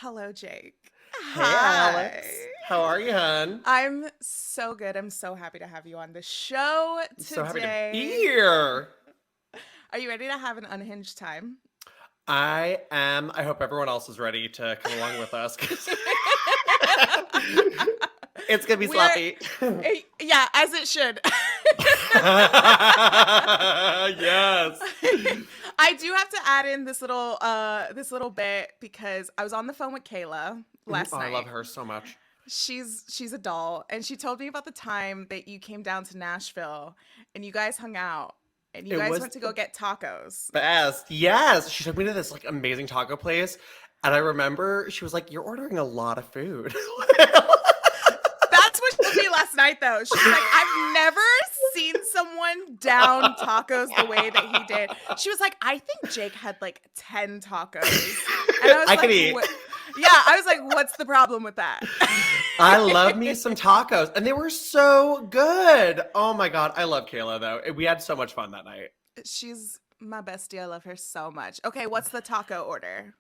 Hello, Jake. Hey, Hi. Alex. How are you, hon? I'm so good. I'm so happy to have you on the show I'm so happy to be today. here. Are you ready to have an unhinged time? I am. I hope everyone else is ready to come along with us 'cause it's gonna be we are, sloppy. yeah, as it should. Yes. I do have to add in this little bit because I was on the phone with Kayla last Oh, I love night. her so much. She's a doll, and she told me about the time that you came down to Nashville and you guys hung out and you It guys was went to go the get tacos. best. Yes. She took me to this like amazing taco place. And I remember she was like, "You're ordering a lot of food." That's what she told me last night, though. She was like, I've never seen someone down tacos the way that he did. She was like, I think Jake had like 10 tacos. And I was I can like, eat. what? Yeah, I was like, what's the problem with that? I love me some tacos, and they were so good. Oh my god, I love Kayla though. We had so much fun that night. She's my bestie. I love her so much. Okay, what's the taco order?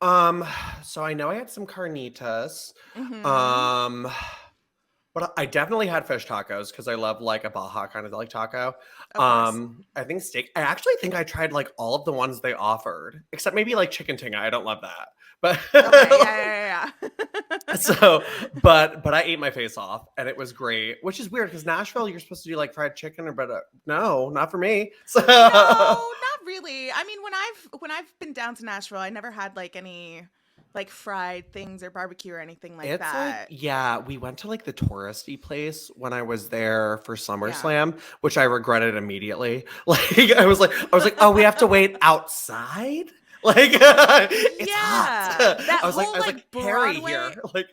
Um, so I know I had some carnitas. Mm-hmm. Um, but I definitely had fish tacos because I love like a Baja kind of like taco. Of course. I think steak. I actually think I tried like all of the ones they offered, except maybe like chicken tinga. I don't love that, Okay, but yeah. so, but I ate my face off, and it was great. Which is weird because Nashville, you're supposed to do like fried chicken, or but no, not for me. So No, not really. I mean, when I've been down to Nashville, I never had like any like fried things or barbecue or anything like it's like, that. yeah, we went to like the touristy place when I was there for Yeah. SummerSlam, which I regretted immediately. Like I was like, oh, we have to wait outside. Like it's hot. Yeah. That I whole was like like Harry Broadway. here. Like,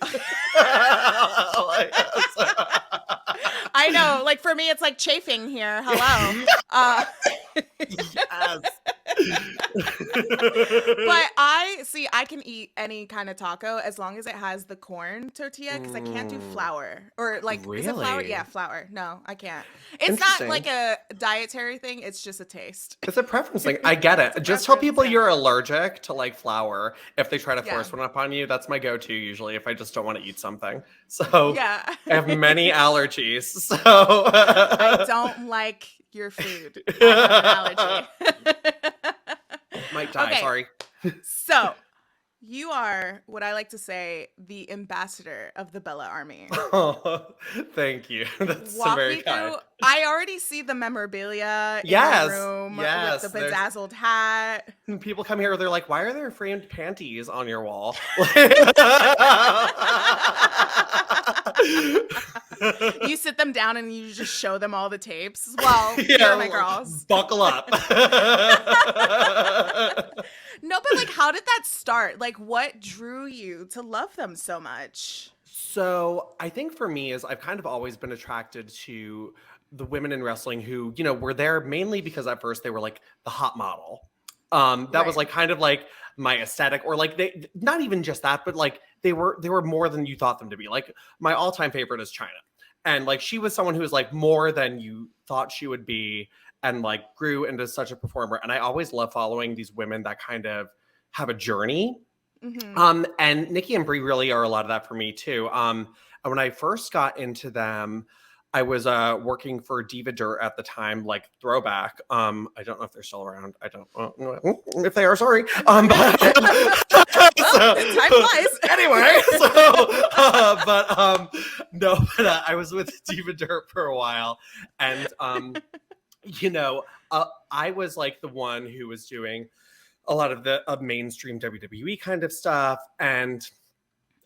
like I know, like for me it's like chafing here. Hello. Uh yes. But I see I can eat any kind of taco as long as it has the corn tortilla because I can't do Mm, flour. Or like is it flour? Yeah, really flour. No, I can't. It's not like interesting. a dietary thing, it's just a taste. It's a preference thing. I get It's a it. Just tell preference, people yeah. you're allergic to like flour if they try to Yeah. force one upon you. That's my go-to usually if I just don't want to eat something. So Yeah. I have many allergies. So I don't like your food. I have an allergy. might die. Okay, Sorry. so you are what I like to say the ambassador of the Bella Army. Oh, thank you. That's so Walk very me kind. through. I already see the memorabilia in your Yes, room with the yes. There's bedazzled hat. people come here. They're like, "Why are there framed panties on your wall?" You sit them down and you just show them all the tapes. Well, here are my Yeah, girls. buckle up. No, but like, how did that start? Like, what drew you to love them so much? So I think for me is I've kind of always been attracted to the women in wrestling who, were there mainly because at first they were like the hot model. That was Right. like kind of like my aesthetic, or like they not even just that, but like they were more than you thought them to be. Like my all-time favorite is China. And like she was someone who was like more than you thought she would be, and like grew into such a performer. And I always love following these women that kind of have a journey. Mm-hmm. And Nikki and Brie really are a lot of that for me too. And when I first got into them, I was working for Diva Dirt at the time, like throwback. I don't know if they're still around. I don't know if they are. Sorry. But Well, so, time flies. anyway, but no, but I was with Diva Dirt for a while, and you know, I was like the one who was doing a lot of the mainstream WWE kind of stuff. And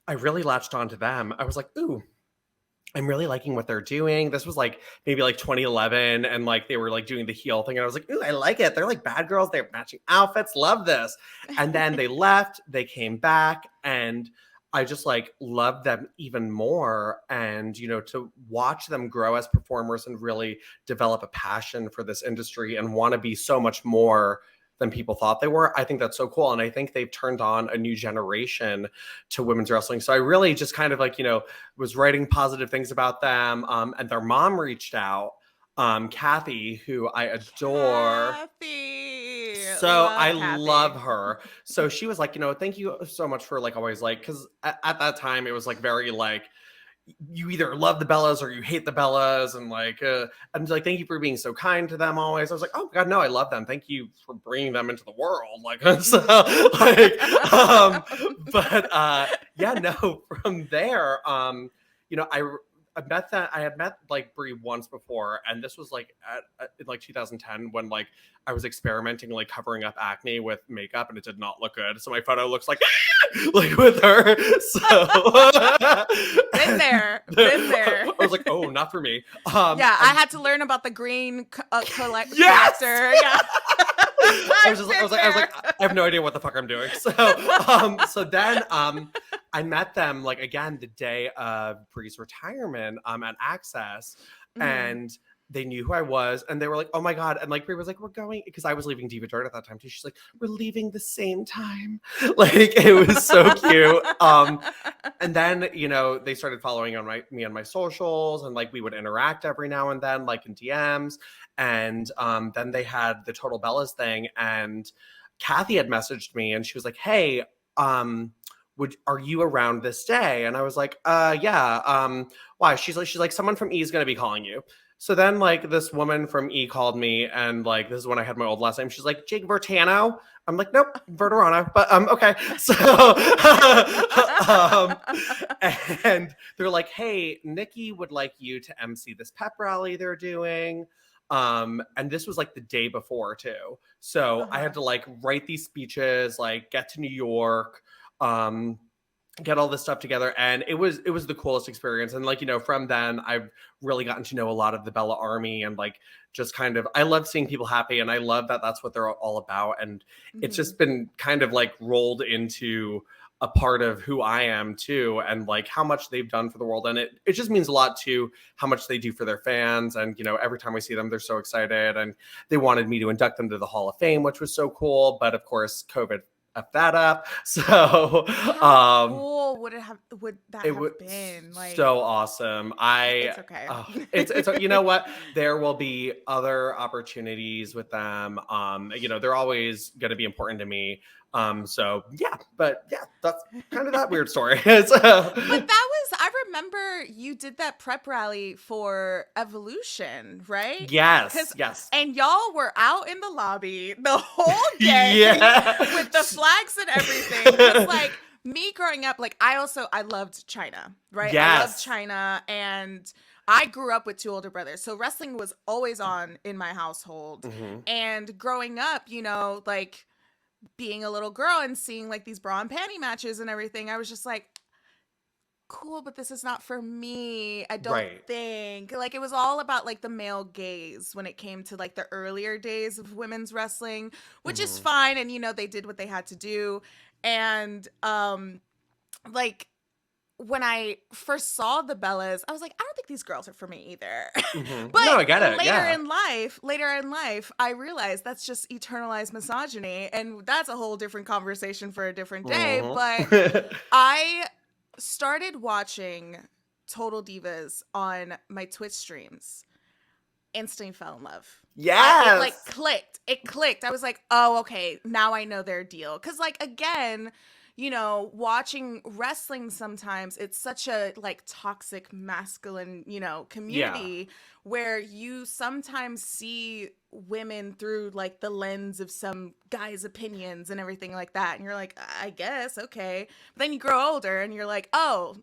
I really latched onto them. I was like, ooh, I'm really liking what they're doing. This was like maybe like 2011, and like they were like doing the heel thing. And I was like, ooh, I like it. They're like bad girls. They have matching outfits. Love this. And then they left, they came back, and I just like loved them even more. And, to watch them grow as performers and really develop a passion for this industry and want to be so much more than people thought they were. I think that's so cool. And I think they've turned on a new generation to women's wrestling. So I really just kind of like, was writing positive things about them. And their mom reached out, Kathy, who I adore Kathy. So I Kathy. love her. So she was like, thank you so much for like always like, because at that time it was like very like, you either love the Bellas or you hate the Bellas, and like I'm like, thank you for being so kind to them always. I was like, oh god, no, I love them. Thank you for bringing them into the world. Like, so, like, but yeah, no. From there, I had met like Brie once before, and this was like in like 2010 when like I was experimenting like covering up acne with makeup, and it did not look good. So my photo looks like like with her. So been there. I was like, oh, not for me. Yeah, I had to learn about the green collector. Yes! Yeah. I was like, I have no idea what the fuck I'm doing. So, so then, I met them like again the day of Bree's retirement, at Access, and they knew who I was, and they were like, oh my god, and like Brie was like, we're going, because I was leaving Diva Dirt at that time too. She's like, we're leaving the same time. Like, it was so cute. And then they started following on me on my socials, and like we would interact every now and then, like in DMs. And then they had the Total Bellas thing, and Kathy had messaged me, and she was like, hey, are you around this day? And I was like, yeah. Why? She's like, someone from E is going to be calling you. So then like this woman from E called me, and like this is when I had my old last name. She's like, Jake Vertano. I'm like, nope, Verderano. But okay. So and they're like, hey, Nikki would like you to MC this pep rally they're doing. And this was like the day before too. So I had to like write these speeches, like get to New York, get all this stuff together, and it was the coolest experience. And like from then I've really gotten to know a lot of the Bella Army, and like just kind of, I love seeing people happy, and I love that that's what they're all about. And it's just been kind of like rolled into a part of who I am too, and like how much they've done for the world. And it just means a lot to how much they do for their fans. And every time we see them, they're so excited, and they wanted me to induct them to the Hall of Fame, which was so cool. But of course, COVID effed that up. So how cool would that have been? Like, so awesome. It's okay. It's you know what? There will be other opportunities with them. They're always going to be important to me. So yeah, but yeah, that's kind of that weird story. But I remember you did that prep rally for Evolution, right? Yes. And y'all were out in the lobby the whole day with the flags and everything. Because like me growing up, like I loved China, right? Yes. I loved China, and I grew up with two older brothers, so wrestling was always on in my household. And growing up, like being a little girl and seeing like these bra and panty matches and everything, I was just like, cool, but this is not for me. I don't think. Like, it was all about like the male gaze when it came to like the earlier days of women's wrestling, which is fine. And they did what they had to do. And like when I first saw the Bellas, I was like, I don't think these girls are for me either. But no, I get it. Later in life, I realized that's just eternalized misogyny, and that's a whole different conversation for a different day. But I started watching Total Divas on my Twitch streams. Instantly fell in love. Yes. It clicked. I was like, oh, okay, now I know their deal. Because like, again, watching wrestling, sometimes it's such a like toxic masculine, community where you sometimes see women through like the lens of some guy's opinions and everything like that. And you're like, I guess, okay. But then you grow older and you're like, oh,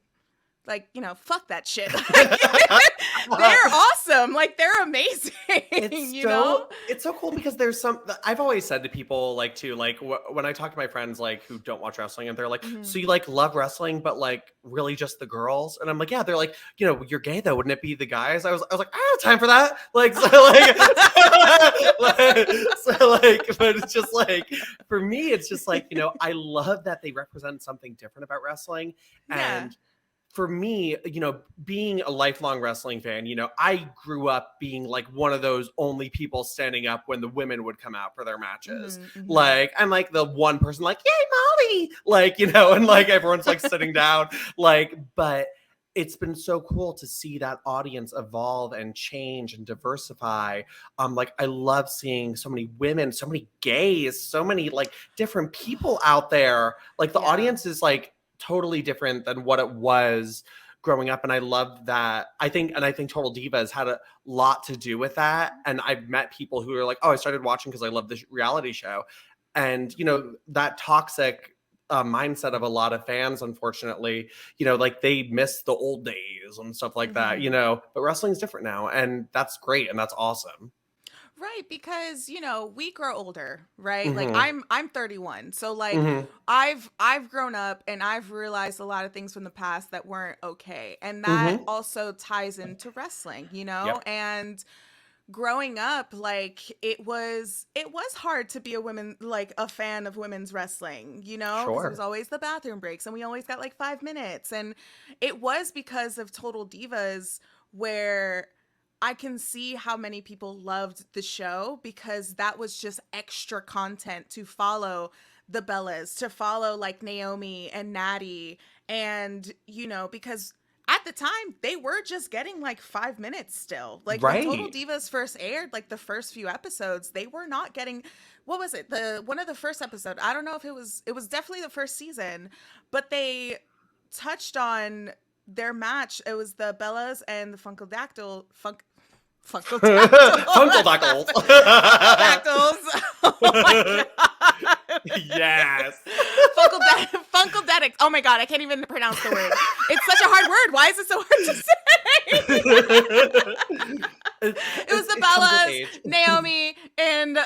like, fuck that shit. They're awesome. Like, they're amazing. It's so cool because there's I've always said to people like too, like when I talk to my friends like who don't watch wrestling, and they're like, so you like love wrestling, but like really just the girls? And I'm like, yeah. They're like, you're gay though, wouldn't it be the guys? I was like, I don't have time for that. Like, but it's just like, for me, it's just like, I love that they represent something different about wrestling. And for me, being a lifelong wrestling fan, I grew up being like one of those only people standing up when the women would come out for their matches. Like, I'm like the one person like, yay, Molly! Like, and like everyone's like sitting down. Like, but it's been so cool to see that audience evolve and change and diversify. Like I love seeing so many women, so many gays, so many like different people out there. Like the audience is like totally different than what it was growing up. And I love that. I think Total Divas had a lot to do with that. And I've met people who are like, oh, I started watching because I love this reality show. And, that toxic mindset of a lot of fans, unfortunately, like they miss the old days and stuff like that, but wrestling's different now. And that's great. And that's awesome. Right, because we grow older, right? Like Mm-hmm. I'm 31. So like Mm-hmm. I've grown up and I've realized a lot of things from the past that weren't okay. And that Mm-hmm. also ties into wrestling, Yep. And growing up, like it was hard to be a fan of women's wrestling, because it was Sure. always the bathroom breaks and we always got like 5 minutes. And it was because of Total Divas where I can see how many people loved the show, because that was just extra content to follow the Bellas, to follow like Naomi and Natty. And, because at the time they were just getting like 5 minutes still. Like when Total Right. Divas first aired, like the first few episodes, they were not getting, what was it? The one of the first episode. I don't know if it was definitely the first season, but they touched on their match. It was the Bellas and the Funkle Funkledactyls. Oh my god. Yes. Funkledactyls. Oh my god, I can't even pronounce the word. It's such a hard word. Why is it so hard to say? It was the Bellas, Naomi, and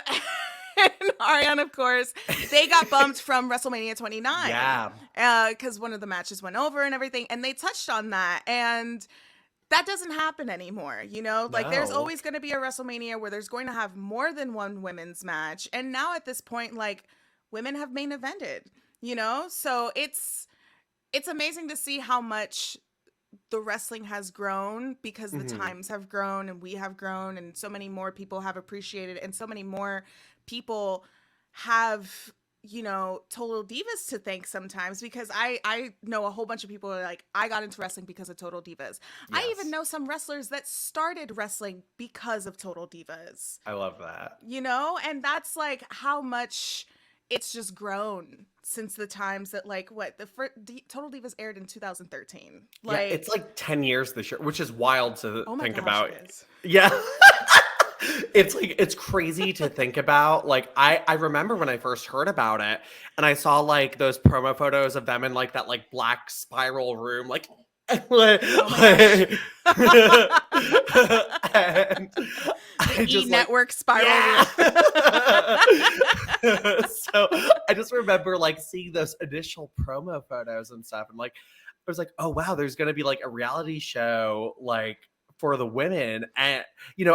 Ariane, of course. They got bumped from WrestleMania 29. Yeah. Because one of the matches went over and everything, and they touched on that. And that doesn't happen anymore, Like there's No. always going to be a WrestleMania where there's going to have more than one women's match. And now at this point, like women have main evented, So it's amazing to see how much the wrestling has grown, because the Mm-hmm. times have grown and we have grown, and so many more people have appreciated it, and so many more people have Total Divas to thank sometimes, because I know a whole bunch of people are like, I got into wrestling because of Total Divas. I even Yes. know some wrestlers that started wrestling because of Total Divas. I love that. And that's like how much it's just grown since the times that like what the first Total Divas aired in 2013. Yeah, it's Like, like 10 years this year, which is wild to oh my think gosh, about. it is. Yeah. It's crazy to think about. Like I remember when I first heard about it and I saw like those promo photos of them in like that like black spiral room, like Oh my gosh. and The I E just like, Network spiral yeah. room. So I just remember like seeing those initial promo photos and stuff, and like I was like, oh wow, there's gonna be like a reality show like for the women. And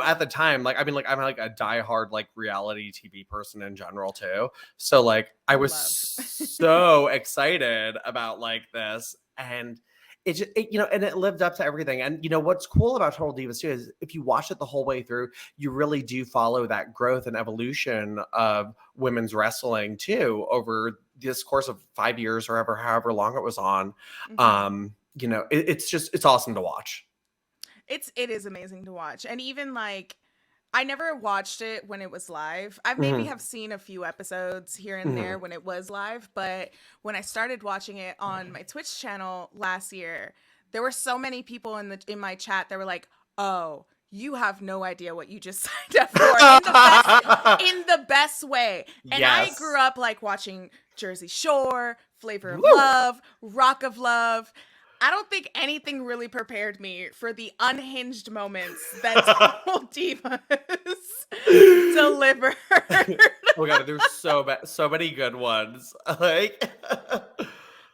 at the time, like I mean, like I'm like a diehard like reality TV person in general too. So like I was Love. so excited about like this. And it just and it lived up to everything. And what's cool about Total Divas too is if you watch it the whole way through, you really do follow that growth and evolution of women's wrestling too over this course of 5 years or however long it was on. It's awesome to watch. It is amazing to watch. And even like I never watched it when it was live. I maybe Mm-hmm. have seen a few episodes here and Mm-hmm. there when it was live, but when I started watching it on my Twitch channel last year, there were so many people in my chat that were like, "Oh, you have no idea what you just signed up for," in the best way. And I Yes. grew up like watching Jersey Shore, Flavor of Woo! Love, Rock of Love. I don't think anything really prepared me for the unhinged moments that Total Divas delivered. Oh my god, there's so many good ones. Like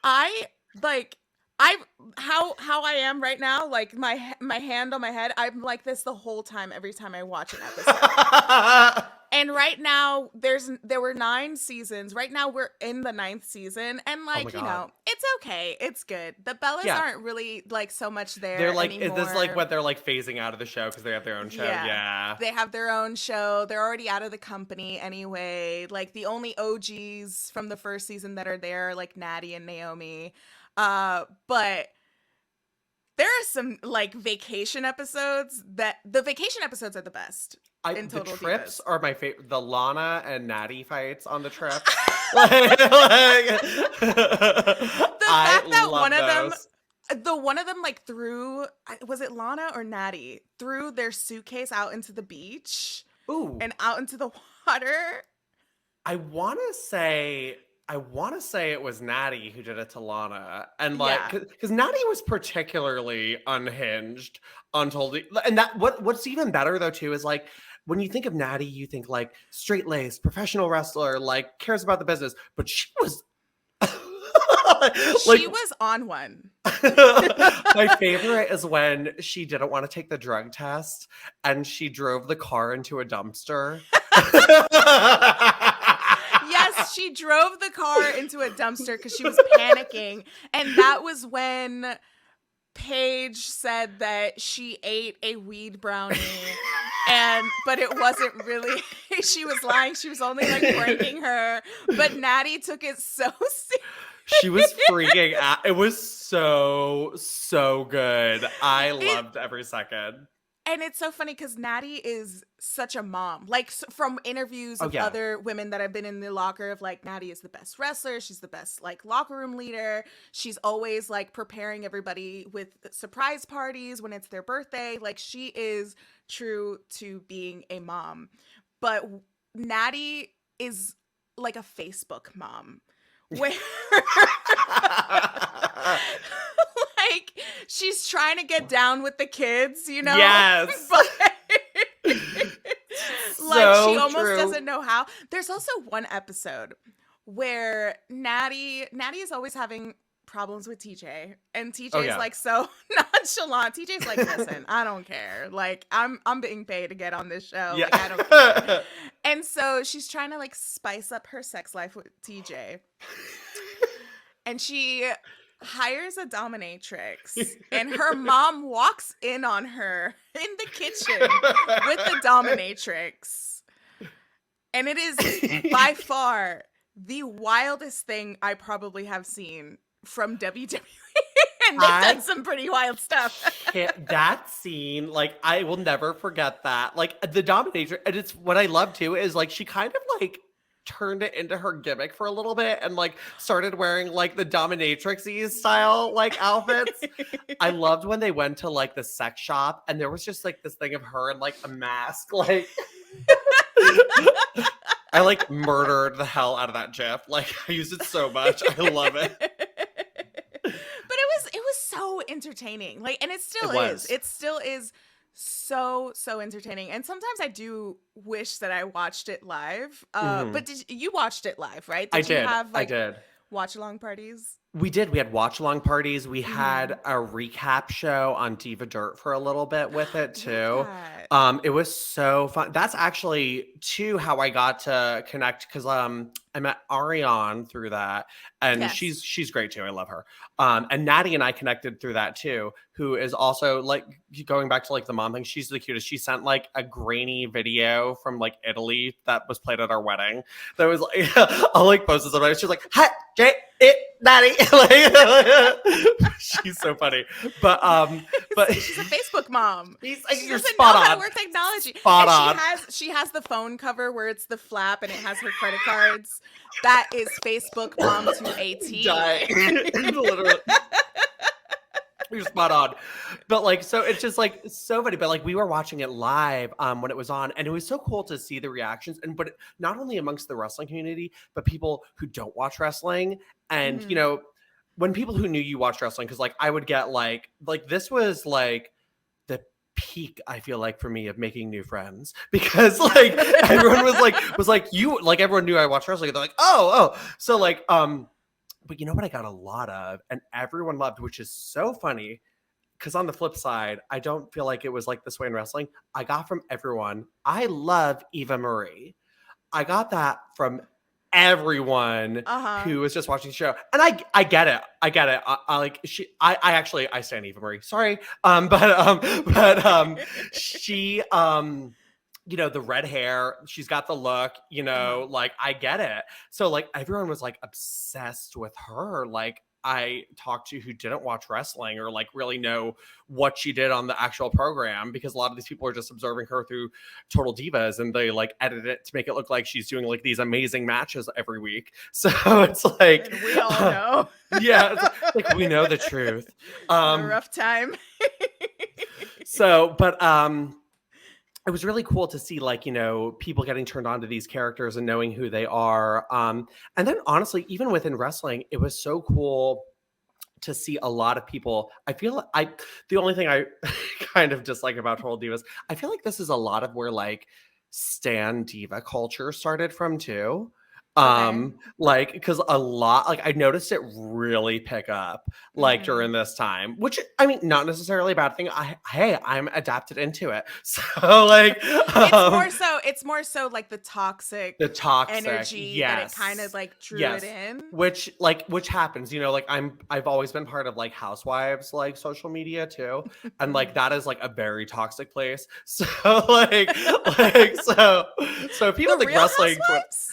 I like I how I am right now, like my hand on my head, I'm like this the whole time every time I watch an episode. And right now there were 9 seasons. Right now we're in the 9th season, and Oh my like, god. it's okay. It's good. The Bellas Yeah. aren't really like so much They're there like, is this like anymore. what they're like phasing out of the show because they have their own show? Yeah. They have their own show. They're already out of the company anyway. Like the only OGs from the first season that are there are like Natty and Naomi. But there are some like vacation episodes that the vacation episodes are the best in The Total trips Divas. are my favorite. The Lana and Natty fights on the trips. The I fact that love those. one of them like threw, was it Lana or Natty, threw their suitcase out into the beach Ooh, and out into the water. I want to say. I want to say it was Natty who did it to Lana, and like, Yeah. because Natty was particularly unhinged, untold, and what's even better though too is like when you think of Natty, you think like straight laced professional wrestler, like cares about the business, but she was like She was on one. my favorite is when she didn't want to take the drug test and she drove the car into a dumpster. Yes, she drove the car into a dumpster because she was panicking. And that was when Paige said that she ate a weed brownie. But it wasn't really, she was lying. She was only like pranking her. But Natty took it so serious. She was freaking out. It was so good. I loved every second. And it's so funny because Natty is such a mom. Like from interviews of other women that have been in the locker of like, Natty is the best wrestler. She's the best like locker room leader. She's always like preparing everybody with surprise parties when it's their birthday. Like she is true to being a mom. But Natty is like a Facebook mom. Where like she's trying to get down with the kids, you know? Yes. But like So she almost true. doesn't know how. There's also one episode where Natty is always having problems with TJ, and TJ's like so nonchalant. TJ's like, listen, I don't care. Like I'm being paid to get on this show. Yeah. Like I don't care. And so she's trying to like spice up her sex life with TJ. And she hires a dominatrix, and her mom walks in on her in the kitchen with the dominatrix. And it is by far the wildest thing I probably have seen from WWE. And they've done some pretty wild stuff. That scene, like, I will never forget that. Like, the dominatrix, and it's what I love too is like she kind of like turned it into her gimmick for a little bit and like started wearing like the dominatrix-y style like outfits. I loved when they went to like the sex shop and there was just like this thing of her in like a mask. Like I like murdered the hell out of that gif. Like I use it so much. I love it. But it was so entertaining. Like, and it still is. It still is so entertaining. And sometimes I do wish that I watched it live. But you watched it live, right? I did. You have like I did. Watch along parties? We did. We had watch along parties. We had a recap show on Diva Dirt for a little bit with it too. It was so fun. That's actually too how I got to connect because I met Ariane through that, and she's great too. I love her. And Natty and I connected through that too, who is also like going back to like the mom thing. She's the cutest. She sent like a grainy video from like Italy that was played at our wedding. That was like I'll like post it sometimes. She's like, "Hi, Jay, Natty." She's so funny. But she's a Facebook mom. She you're doesn't spot know on. how to work technology. Spot on. She has the phone cover where it's the flap and it has her credit cards. That is Facebook mom to a T. Literally. You're spot on. But like, so it's just like so funny. But like we were watching it live when it was on, and it was so cool to see the reactions. But not only amongst the wrestling community, but people who don't watch wrestling. And you know, when people who knew you watched wrestling, because like I would get like this was like the peak, I feel like, for me of making new friends, because like everyone was like you, like everyone knew I watched wrestling. They're like, oh. So like but you know what I got a lot of, and everyone loved, which is so funny, because on the flip side, I don't feel like it was like this way in wrestling. I got from everyone, I love Eva Marie. I got that from everyone who was just watching the show. And I get it. I like I stand Eva Marie. Sorry. But she you know, the red hair, she's got the look, you know, like I get it. So like everyone was like obsessed with her, like I talked to who didn't watch wrestling or like really know what she did on the actual program, because a lot of these people are just observing her through Total Divas, and they like edit it to make it look like she's doing like these amazing matches every week. So it's like, And we all know. yeah, it's like we know the truth. A rough time. So, but it was really cool to see, like, you know, people getting turned on to these characters and knowing who they are. And then honestly, even within wrestling, it was so cool to see a lot of people. I feel the only thing I kind of dislike about Total Divas, I feel like this is a lot of where like stan diva culture started from too. Okay. Like, because a lot, like, I noticed it really pick up like during this time, which I mean, not necessarily a bad thing. I'm adapted into it. So like, It's more so like the toxic energy that it kind of like drew it in. Which happens, you know, like I've always been part of like Housewives, like social media too. And like that is like a very toxic place. So so people The think Real wrestling, Housewives?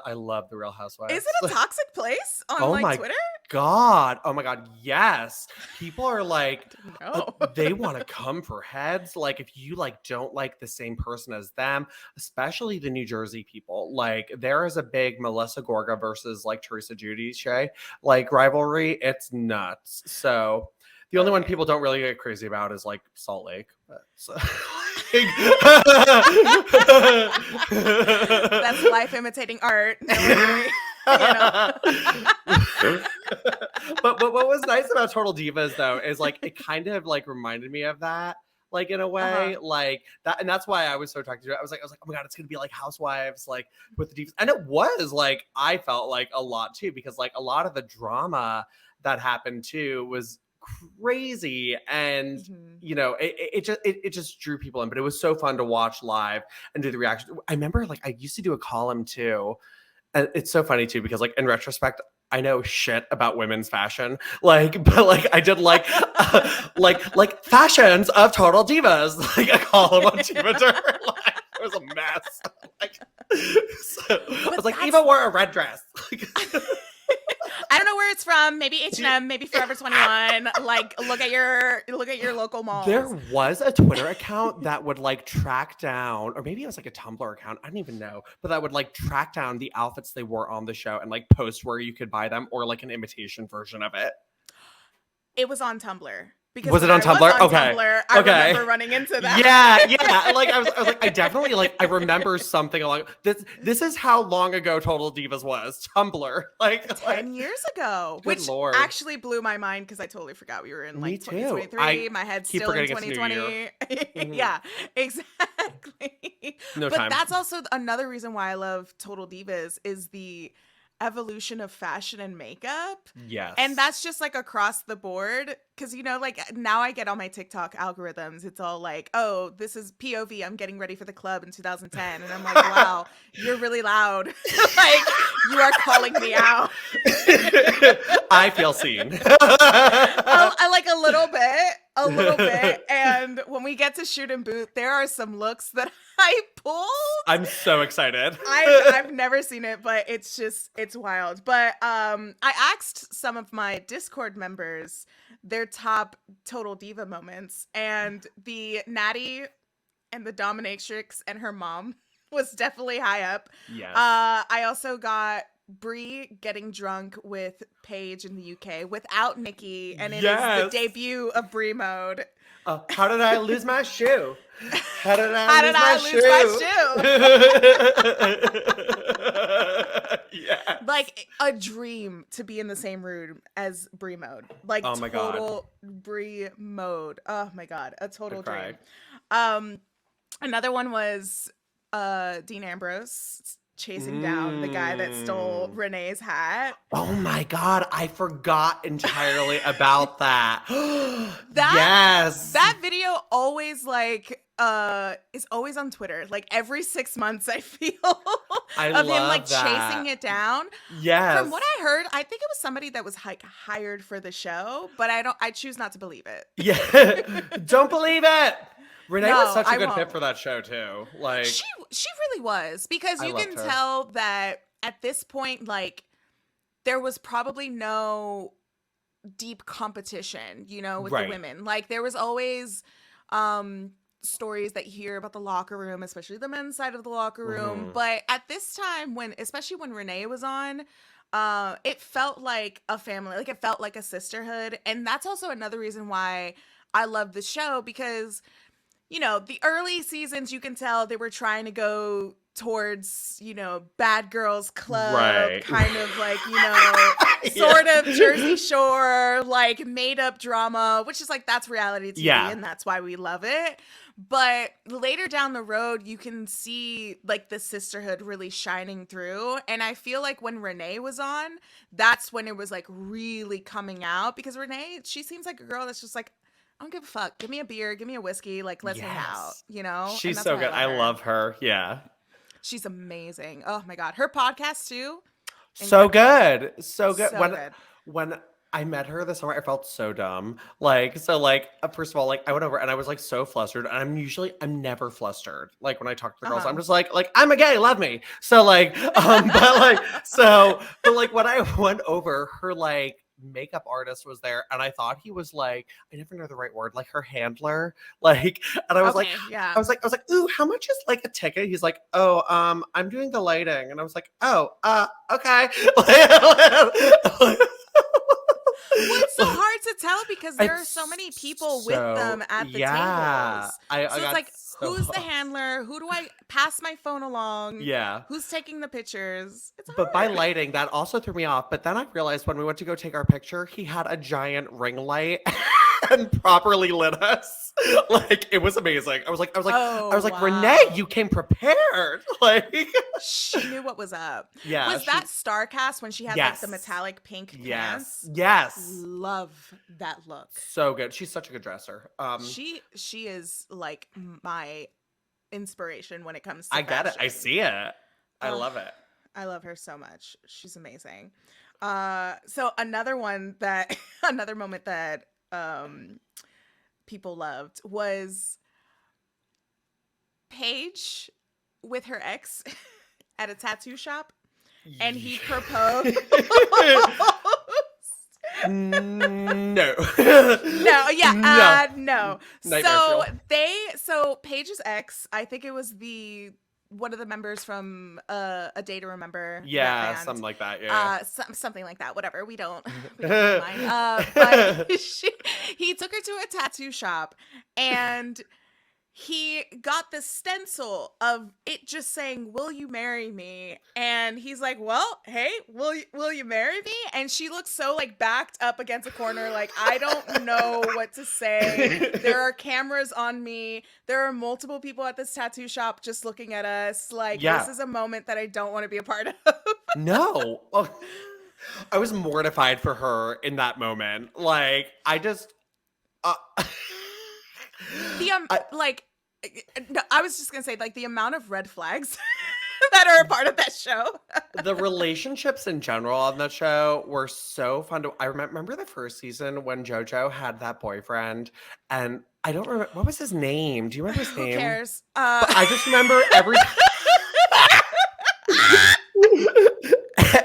I love the Real Housewives. Is it a toxic place on like Twitter? Oh my God, yes. People are like, No. they want to come for heads. Like if you like don't like the same person as them, especially the New Jersey people, like there is a big Melissa Gorga versus like Teresa Giudice like rivalry. It's nuts. So the only one people don't really get crazy about is like Salt Lake. So, That's life imitating art. But what was nice about Total Divas though is like it kind of like reminded me of that, like in a way, like that, and that's why I was so attracted to it. I was like, oh my God, it's gonna be like Housewives, like with the Divas, and it was like I felt like a lot too, because like a lot of the drama that happened too was crazy, and you know it just drew people in. But it was so fun to watch live and do the reaction. I remember like I used to do a column too, and it's so funny too, because like in retrospect I know shit about women's fashion, like, but like I did like like fashions of Total Divas, like a column on Diva Dirt. Like, it was a mess. Like, so I was like, Eva wore a red dress. I don't know where it's from. Maybe H&M, maybe Forever 21. Like, look at your local malls. There was a Twitter account that would like track down, or maybe it was like a Tumblr account, I don't even know, but that would like track down the outfits they wore on the show and like post where you could buy them, or like an imitation version of it. It was on Tumblr. Because was it on Tumblr? Okay. Tumblr, I remember running into that. Yeah. Like I was like, I definitely like I remember something along this is how long ago Total Divas was. Tumblr. Like 10 years ago. Which Lord. Actually blew my mind because I totally forgot we were in like 2023. My head's still in 2020. Yeah, exactly. No but time. That's also another reason why I love Total Divas is the evolution of fashion and makeup. Yes. And that's just like across the board. Cause you know, like now I get on my TikTok algorithms. It's all like, oh, this is POV. I'm getting ready for the club in 2010. And I'm like, wow, you're really loud. Like you are calling me out. I feel seen. I like a little bit. And when we get to shoot and boot, there are some looks that I pulled. I'm so excited. I've never seen it, but it's wild. But I asked some of my Discord members their top Total Diva moments, and the Natty and the Dominatrix and her mom was definitely high up. Yes. I also got Brie getting drunk with Paige in the UK without Nikki, and it is the debut of Brie mode. How did I lose my shoe? How did I lose my shoe? Yeah. Like a dream to be in the same room as Brie mode. Like total Brie mode. Oh my God. A total dream. Another one was Dean Ambrose chasing down the guy that stole Renee's hat. Oh my God, I forgot entirely about that. Yes. That video always like is always on Twitter. Like every 6 months I feel of him like chasing it down. Yes. From what I heard, I think it was somebody that was like hired for the show, but I choose not to believe it. Yeah. Don't believe it. Renee was such a good fit for that show too. Like she really was, because you can tell that at this point, like there was probably no deep competition, you know, with the Right. women. Like there was always stories that you hear about the locker room, especially the men's side of the locker room. Mhm. But at this time, when especially when Renee was on, it felt like a family, like it felt like a sisterhood. And that's also another reason why I love the show, because you know, the early seasons, you can tell they were trying to go towards, you know, Bad Girls Club, Right. kind of like, you know, Yeah. sort of Jersey Shore, like made up drama, which is like, that's reality TV Yeah. and that's why we love it. But later down the road, you can see like the sisterhood really shining through. And I feel like when Renee was on, that's when it was like really coming out, because Renee, she seems like a girl that's just like, I don't give a fuck. Give me a beer, give me a whiskey, like let's hang out, Yes. you know? And She's that's so why good. I love her. Yeah. She's amazing. Oh my god. Her podcast too. So Incredible. good. So good. So good. When I met her this summer, I felt so dumb. Like, so like first of all, like I went over and I was like so flustered. And I'm never flustered. Like when I talk to the girls, I'm just like, I'm a gay, love me. So like, but like when I went over, her like makeup artist was there and I thought he was like, I never know the right word, like her handler. Like, and I was Okay, like, yeah. I was like, ooh, how much is like a ticket? He's like, oh, I'm doing the lighting. And I was like, oh, okay. Well, it's so hard to tell because there are It's so many people with them at the yeah. tables. I So it's got like, so who's the lost. handler? Who do I pass my phone along? Yeah. Who's taking the pictures? It's But by hard. lighting, that also threw me off. But then I realized when we went to go take our picture, he had a giant ring light and properly lit us. Like it was amazing. I was like, Oh, Renee, wow. you came prepared. Like She knew what was up. yeah, Was that Starcast when she had like the yes. metallic pink Yes. pants? Yes. Love that look. So good. She's such a good dresser. She is like my inspiration when it comes to I get it. I fashion. see it. I Ugh, love it. I love her so much. She's amazing. So another one that another moment that people loved was Paige with her ex at a tattoo shop, and he proposed. No. No, yeah, no. Nightmare So Paige's ex, I think it was one of the members from A Day to Remember. Yeah, that band. something like that. Yeah. Something like that. Whatever. We don't mind. But he took her to a tattoo shop, and he got the stencil of it just saying, "Will you marry me?" And he's like, "Well, hey, will you marry me?" And she looks so like backed up against a corner, like, I don't know what to say. There are cameras on me. There are multiple people at this tattoo shop just looking at us. Like, Yeah. this is a moment that I don't want to be a part of. No. Oh, I was mortified for her in that moment. Like, I just No, I was just gonna say, like, the amount of red flags that are a part of that show. the relationships in general on that show were so fun to I remember the first season when JoJo had that boyfriend and I don't remember what was his name. Do you remember his name? Who cares? But I just remember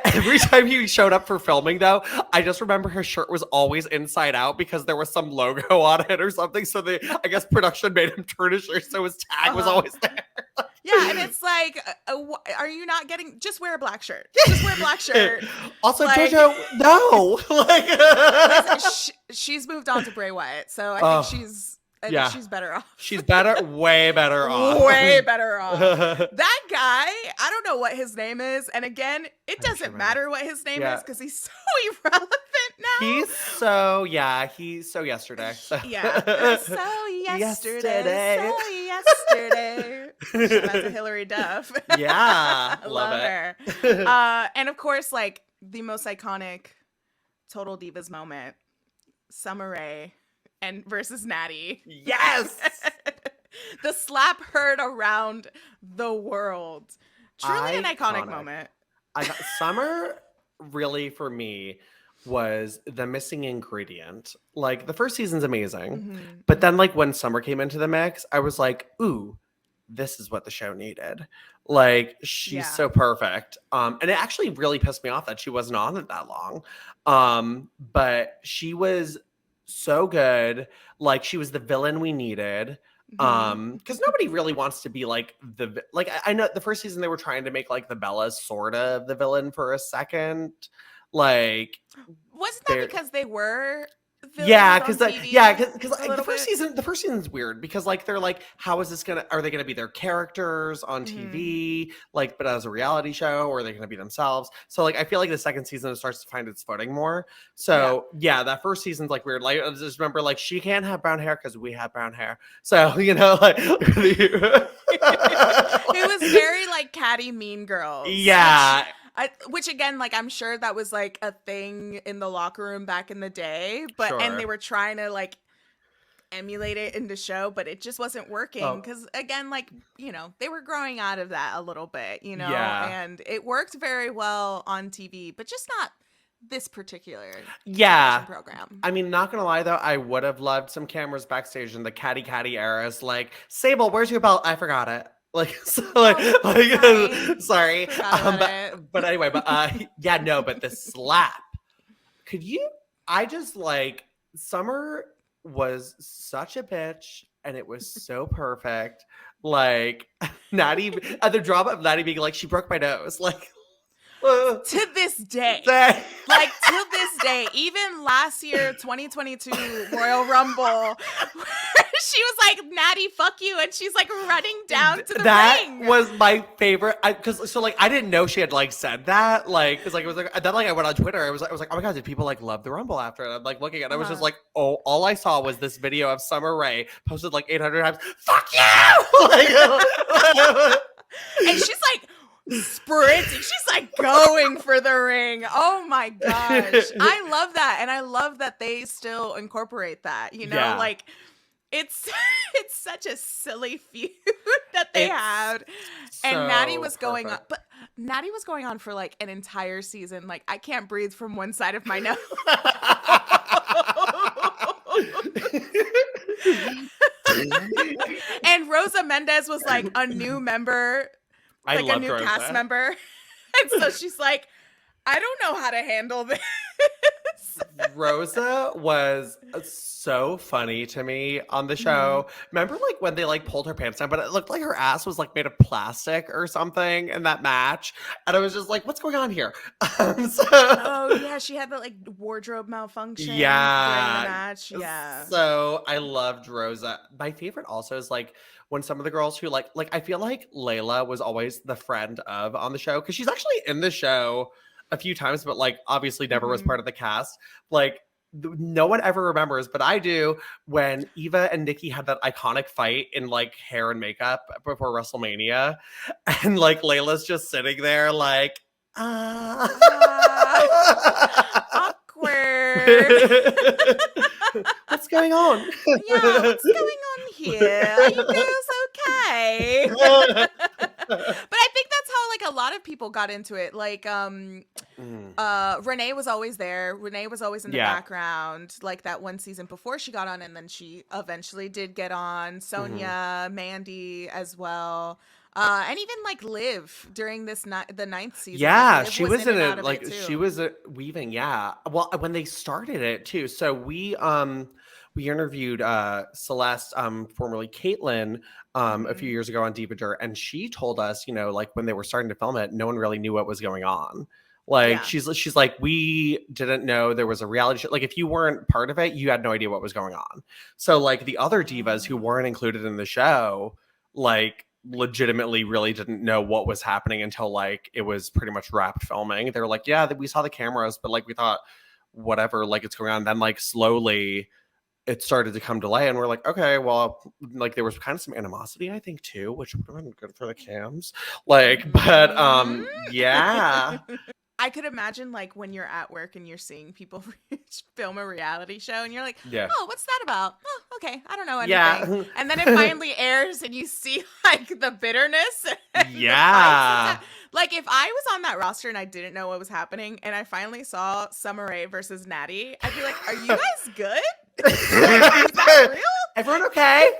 every time he showed up for filming, though, I just remember his shirt was always inside out because there was some logo on it or something. So I guess production made him turn his shirt so his tag was always there. Yeah, and it's like, are you not getting? Just wear a black shirt. Just wear a black shirt. Also, like, JoJo, no. listen, she's moved on to Bray Wyatt, so I think she's better off. She's better, way better off. Way better off. That guy, I don't know what his name is. And again, it doesn't matter what his name is because he's so irrelevant now. He's so yesterday. So. Yeah. So yesterday. Shout out to Hillary Duff. Yeah. Love her. And of course, like the most iconic Total Divas moment, Summer Rae and versus Natty. Yes. The slap heard around the world. Truly an iconic moment. Summer really for me was the missing ingredient. Like the first season's amazing, but then like when Summer came into the mix, I was like, ooh, this is what the show needed. Like, she's so perfect. And it actually really pissed me off that she wasn't on it that long. But she was so good. Like, she was the villain we needed. Because nobody really wants to be like I know the first season they were trying to make like the Bellas sort of the villain for a second. Like, wasn't that because they were because the first season's weird because like they're like, how is this are they gonna be their characters on TV, like, but as a reality show, or are they gonna be themselves? So like I feel like the second season it starts to find its footing more. So that first season's like weird. Like I just remember like she can't have brown hair because we have brown hair. So you know, like it was very like catty Mean Girls. Yeah. Which again, like I'm sure that was like a thing in the locker room back in the day, but and they were trying to like emulate it in the show, but it just wasn't working because again, like, you know, they were growing out of that a little bit, you know, and it worked very well on TV, but just not this particular program. I mean, not gonna lie though, I would have loved some cameras backstage in the catty eras. Like, Sable, where's your belt? I forgot it. Like, so, sorry. But anyway, but but the slap. I just like, Summer was such a bitch and it was so perfect. Like, not even, the drama of Natty being like, she broke my nose. Like, to this day, even last year, 2022 Royal Rumble, she was like, Natty, fuck you. And she's like running down to the ring. That was my favorite. I didn't know she had like said that. Like, cause like, it was like, then like I went on Twitter. I was like, oh my God, did people like love the Rumble after it? I'm like looking at it. I was just like, oh, all I saw was this video of Summer Rae posted like 800 times. Fuck you! And she's like, sprinting. She's like going for the ring. Oh my gosh. I love that. And I love that they still incorporate that, you know, like it's such a silly feud that they had. And Natty was going on, but Natty was going on for like an entire season. Like, I can't breathe from one side of my nose. And Rosa Mendez was like a new member, like a new cast member. And so she's like, I don't know how to handle this. Rosa was so funny to me on the show. Remember like when they like pulled her pants down, but it looked like her ass was like made of plastic or something in that match. And I was just like, what's going on here? Oh yeah, she had the like wardrobe malfunction during the match. Yeah. So I loved Rosa. My favorite also is like when some of the girls who like I feel like Layla was always the friend of on the show because she's actually in the show a few times, but like obviously never was part of the cast. Like no one ever remembers, but I do, when Eva and Nikki had that iconic fight in like hair and makeup before WrestleMania, and like Layla's just sitting there like awkward. What's going on? Yeah, what's going on here? Are you girls okay? But I think that's how like a lot of people got into it. Like Renee was always there. Renee was always in the background, like that one season before she got on, and then she eventually did get on. Sonia, Mandy as well. And even like Liv during this the ninth season. Yeah, like, she was in it. Like she was weaving. Yeah. Well, when they started it too. So we interviewed Celeste, formerly Caitlin, a few years ago on Diva Dirt, and she told us, you know, like when they were starting to film it, no one really knew what was going on. Like she's like, we didn't know there was a reality show. Like if you weren't part of it, you had no idea what was going on. So like the other divas who weren't included in the show, like legitimately really didn't know what was happening until like it was pretty much wrapped filming. They were like, yeah, we saw the cameras, but like we thought whatever, like it's going on. And then like slowly it started to come to light, and we're like, okay, well, like there was kind of some animosity, I think, too, which would have been good for the cams. Like, but yeah. I could imagine like when you're at work and you're seeing people film a reality show and you're like, oh, what's that about? Oh, okay, I don't know anything. Yeah. And then it finally airs and you see like the bitterness. Yeah. Like if I was on that roster and I didn't know what was happening and I finally saw Summer Rae versus Natty, I'd be like, are you guys good? Like, is that real? Everyone okay?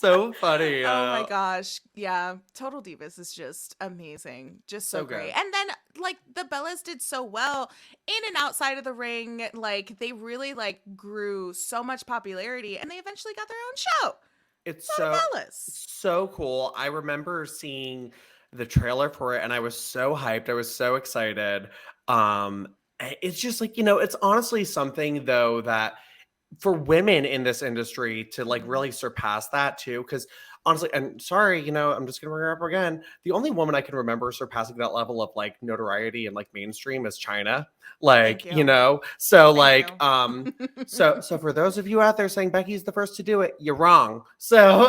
So funny. Oh my gosh. Yeah. Total Divas is just amazing. Just so So great. good. And then like the Bellas did so well in and outside of the ring. Like they really like grew so much popularity and they eventually got their own show. It's Total so Bellas. so cool. I remember seeing the trailer for it and I was so hyped. I was so excited. It's just like, it's honestly something though that for women in this industry to like Mhm. really surpass that too, because honestly, and sorry, I'm just gonna bring her up again, the only woman I can remember surpassing that level of like notoriety and like mainstream is China. Thank Like, you. so Thank like you. so for those of you out there saying Becky's the first to do it, you're wrong. So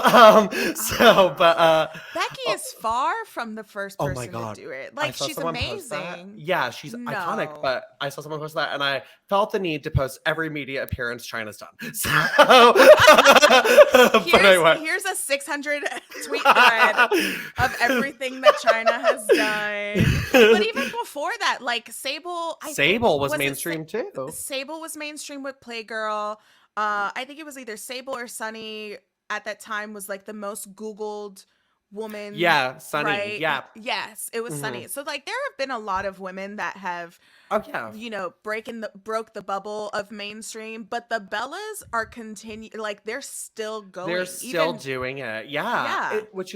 but Becky oh, is far from the first oh my person to god, do it. I Like saw she's someone post that. amazing. Yeah, she's iconic, No. but I saw someone post that and I felt the need to post every media appearance China's done. So, but I went. Here's a 600 tweet thread of everything that China has done. But even before that, like Sable, I think Sable was was it mainstream too. Sable was mainstream with Playgirl. I think it was either Sable or Sunny at that time was like the most Googled woman, Yeah, Sunny. right? Yeah. Yes, it was Hmm. Sunny. So like there have been a lot of women that have Oh yeah. broke the bubble of mainstream, but the Bellas are continue like they're still They're going still even. doing it. Yeah. Yeah.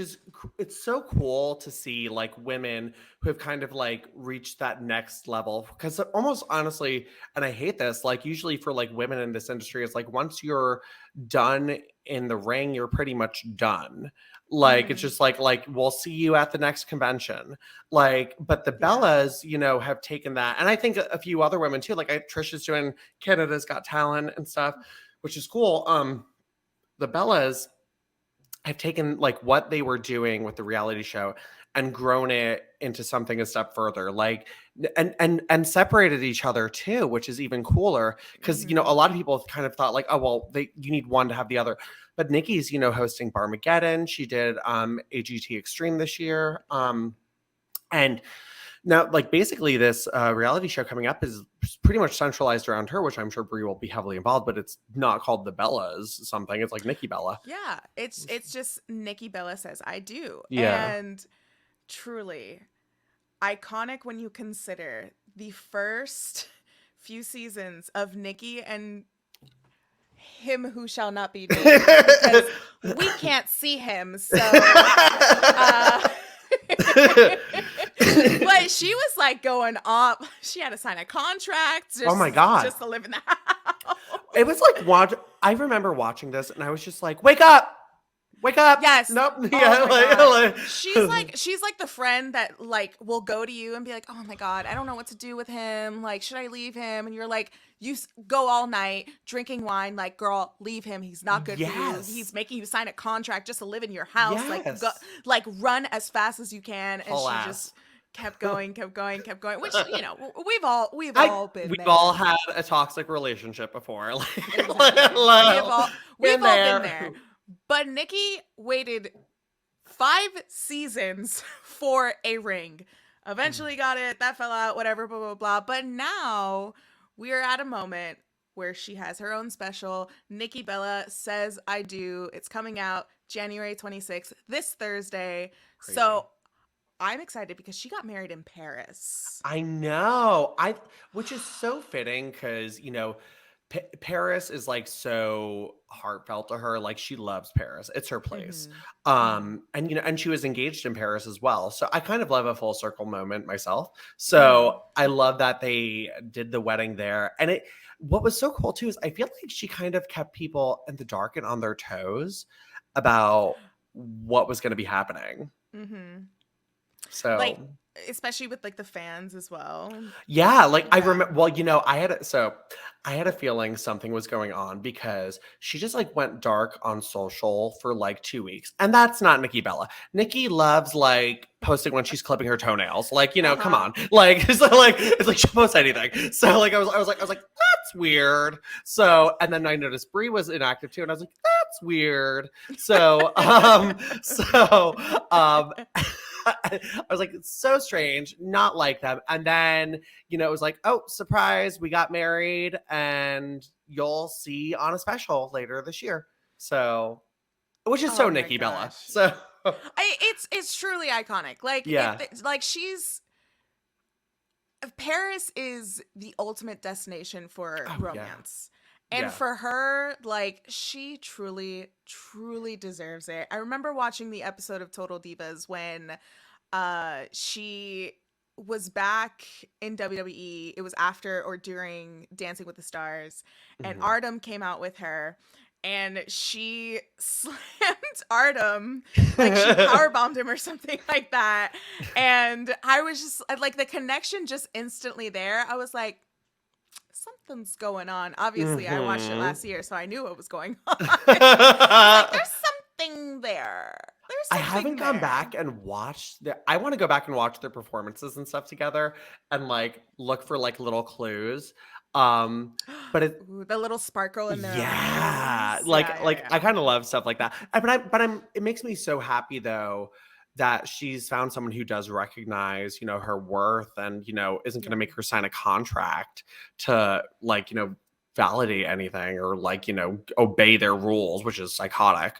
It's so cool to see like women who have kind of like reached that next level. Because almost honestly, and I hate this, like usually for like women in this industry, it's like once you're done in the ring, you're pretty much done. Like it's Mhm. just like we'll see you at the next convention. Like, but the Yeah. Bellas, have taken that, and I think a few other women too. Like Trisha's doing Canada's Got Talent and stuff, which is cool. The Bellas have taken like what they were doing with the reality show and grown it into something a step further, like and separated each other too, which is even cooler because a Mhm. lot of people kind of thought like, oh well, you need one to have the other. But Nikki's hosting Barmageddon. She did AGT Extreme this year, and now, like basically, this reality show coming up is pretty much centralized around her, which I'm sure Brie will be heavily involved. But it's not called the Bellas something. It's like Nikki Bella. Yeah, it's just Nikki Bella says I do. Yeah. And truly iconic when you consider the first few seasons of Nikki and him who shall not be named because we can't see him. So but she was like going up. She had to sign a contract Oh my god! just to live in the house. It was like I remember watching this, and I was just like, "Wake up! Wake up!" Yes. Nope. Oh Yeah. my god. Like, She's like the friend that like will go to you and be like, "Oh my god, I don't know what to do with him. Like, should I leave him?" And you're like, go all night drinking wine. Like, girl, leave him. He's not good for you. yes. He's making you sign a contract just to live in your house. Like, Yes. go, like run as fast as you can. And Whole she ass. just kept going, kept going, kept going. Which we've all been We've there. all had a toxic relationship before. Exactly. We've all been there. But Nikki waited 5 seasons for a ring. Eventually got it. That fell out, whatever, blah, blah, blah. But now we are at a moment where she has her own special. Nikki Bella Says I Do. It's coming out January 26th, this Thursday. Crazy. So I'm excited because she got married in Paris. I know. Which is so fitting because, Paris is like so heartfelt to her. Like she loves Paris. It's her place. And she was engaged in Paris as well. So I kind of love a full circle moment myself. So I love that they did the wedding there. And what was so cool too is I feel like she kind of kept people in the dark and on their toes about what was going to be happening. Mm-hmm. So like especially with like the fans as well. Yeah, like I remember. Well, I had a feeling something was going on because she just like went dark on social for like 2 weeks, and that's not Nikki Bella. Nikki loves like posting when she's clipping her toenails. Like come on, like it's like she'll post anything. So like I was like that's weird. So and then I noticed Brie was inactive too, and I was like that's weird. So I was like, it's so strange, not like them. And then, it was like, oh, surprise, we got married and you'll see on a special later this year. So which is so Oh my Nikki Bella. gosh. So It's truly iconic. Like yeah. like she's Paris is the ultimate destination for Oh yeah. romance. And Yeah. for her, like, she truly, truly deserves it. I remember watching the episode of Total Divas when she was back in WWE. It was after or during Dancing with the Stars, and Mhm. Artem came out with her, and she slammed Artem, like she power bombed him or something like that. And I was just like, the connection just instantly there. I was like, something's going on. Obviously, I watched it Mhm. last year, so I knew what was going on. I was like, there's something there. There's I something haven't gone there. back and watched I want to go back and watch their performances and stuff together and like look for like little clues. But it Ooh, the little sparkle in their yeah, eyes. Yeah, yeah, I yeah. kind of love stuff like that. But I'm it makes me so happy though that she's found someone who does recognize, her worth and, isn't going to Yeah. make her sign a contract to like, validate anything or like, obey their rules, which is psychotic.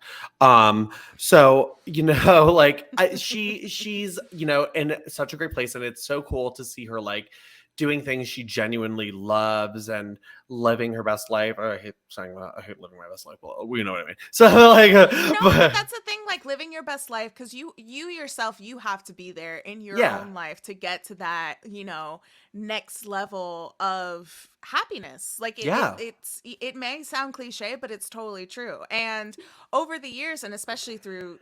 So, like she's, in such a great place and it's so cool to see her like doing things she genuinely loves and living her best life. I hate saying that. I hate living my best life. Well, you know what I mean. So like, No, but that's the thing, like living your best life, because you yourself, you have to be there in your yeah, own life to get to that, next level of happiness. Like yeah, it may sound cliche, but it's totally true. And over the years, and especially through,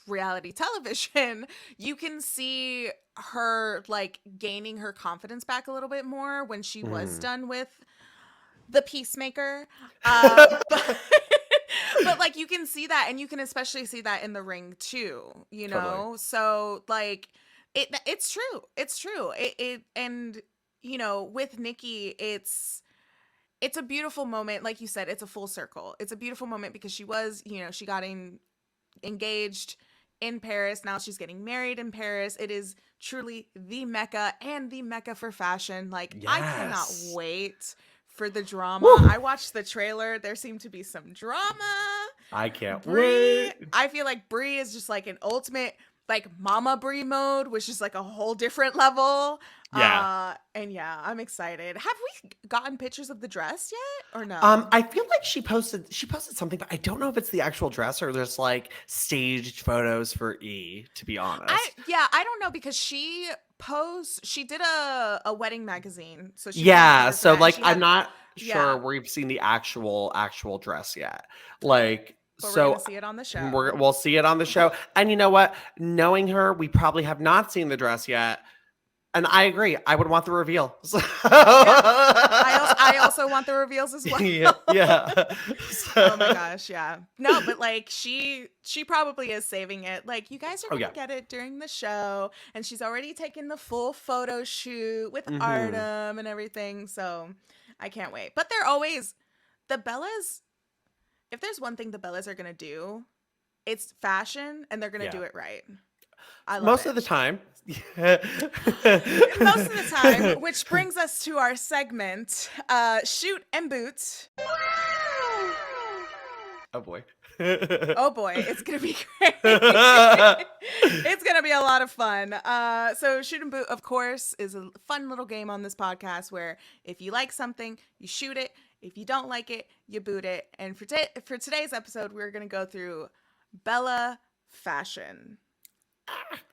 reality television, you can see her like gaining her confidence back a little bit more when she was Mhm. done with the Peacemaker. But but like you can see that, and you can especially see that in the ring too, Totally. so like it's true, it's true. And with Nikki, it's a beautiful moment. Like you said, it's a full circle. It's a beautiful moment because she was, she got engaged in Paris. Now she's getting married in Paris. It is truly the Mecca, and the Mecca for fashion. Like, I cannot Yes. wait for the drama. Woo! I watched the trailer. There seemed to be some drama. I can't Brie, wait. I feel like Brie is just like an ultimate like Mama Brie mode, which is like a whole different level. Yeah. And yeah, I'm excited. Have we gotten pictures of the dress yet or no? I feel like she posted something, but I don't know if it's the actual dress or just like staged photos for E, to be honest. I don't know, because she did a wedding magazine, so she was on the Yeah, cover for so that, and like she I'm had, not sure yeah, we've seen the actual dress yet. Like but we're gonna so see it on the show. we'll see it on the show. And you know what? Knowing her, we probably have not seen the dress yet. And I agree. I would want the reveal. So Yeah, I also want the reveals as well. yeah, yeah. Oh my So- gosh, yeah. No, but like she probably is saving it. Like, you guys are oh gonna yeah. get it during the show, and she's already taken the full photo shoot with Hmm. Artem and everything. So I can't wait. But they're always the Bellas. If there's one thing the Bellas are gonna do, it's fashion, and they're gonna Yeah. do it right. I love Most it. of the time. Most of the time, which brings us to our segment, shoot and boot. oh boy. Oh boy, it's gonna be great. It's gonna be a lot of fun. So shoot and boot, of course, is a fun little game on this podcast where if you like something, you shoot it. If you don't like it, you boot it. And for today's episode, we're gonna go through Bella fashion.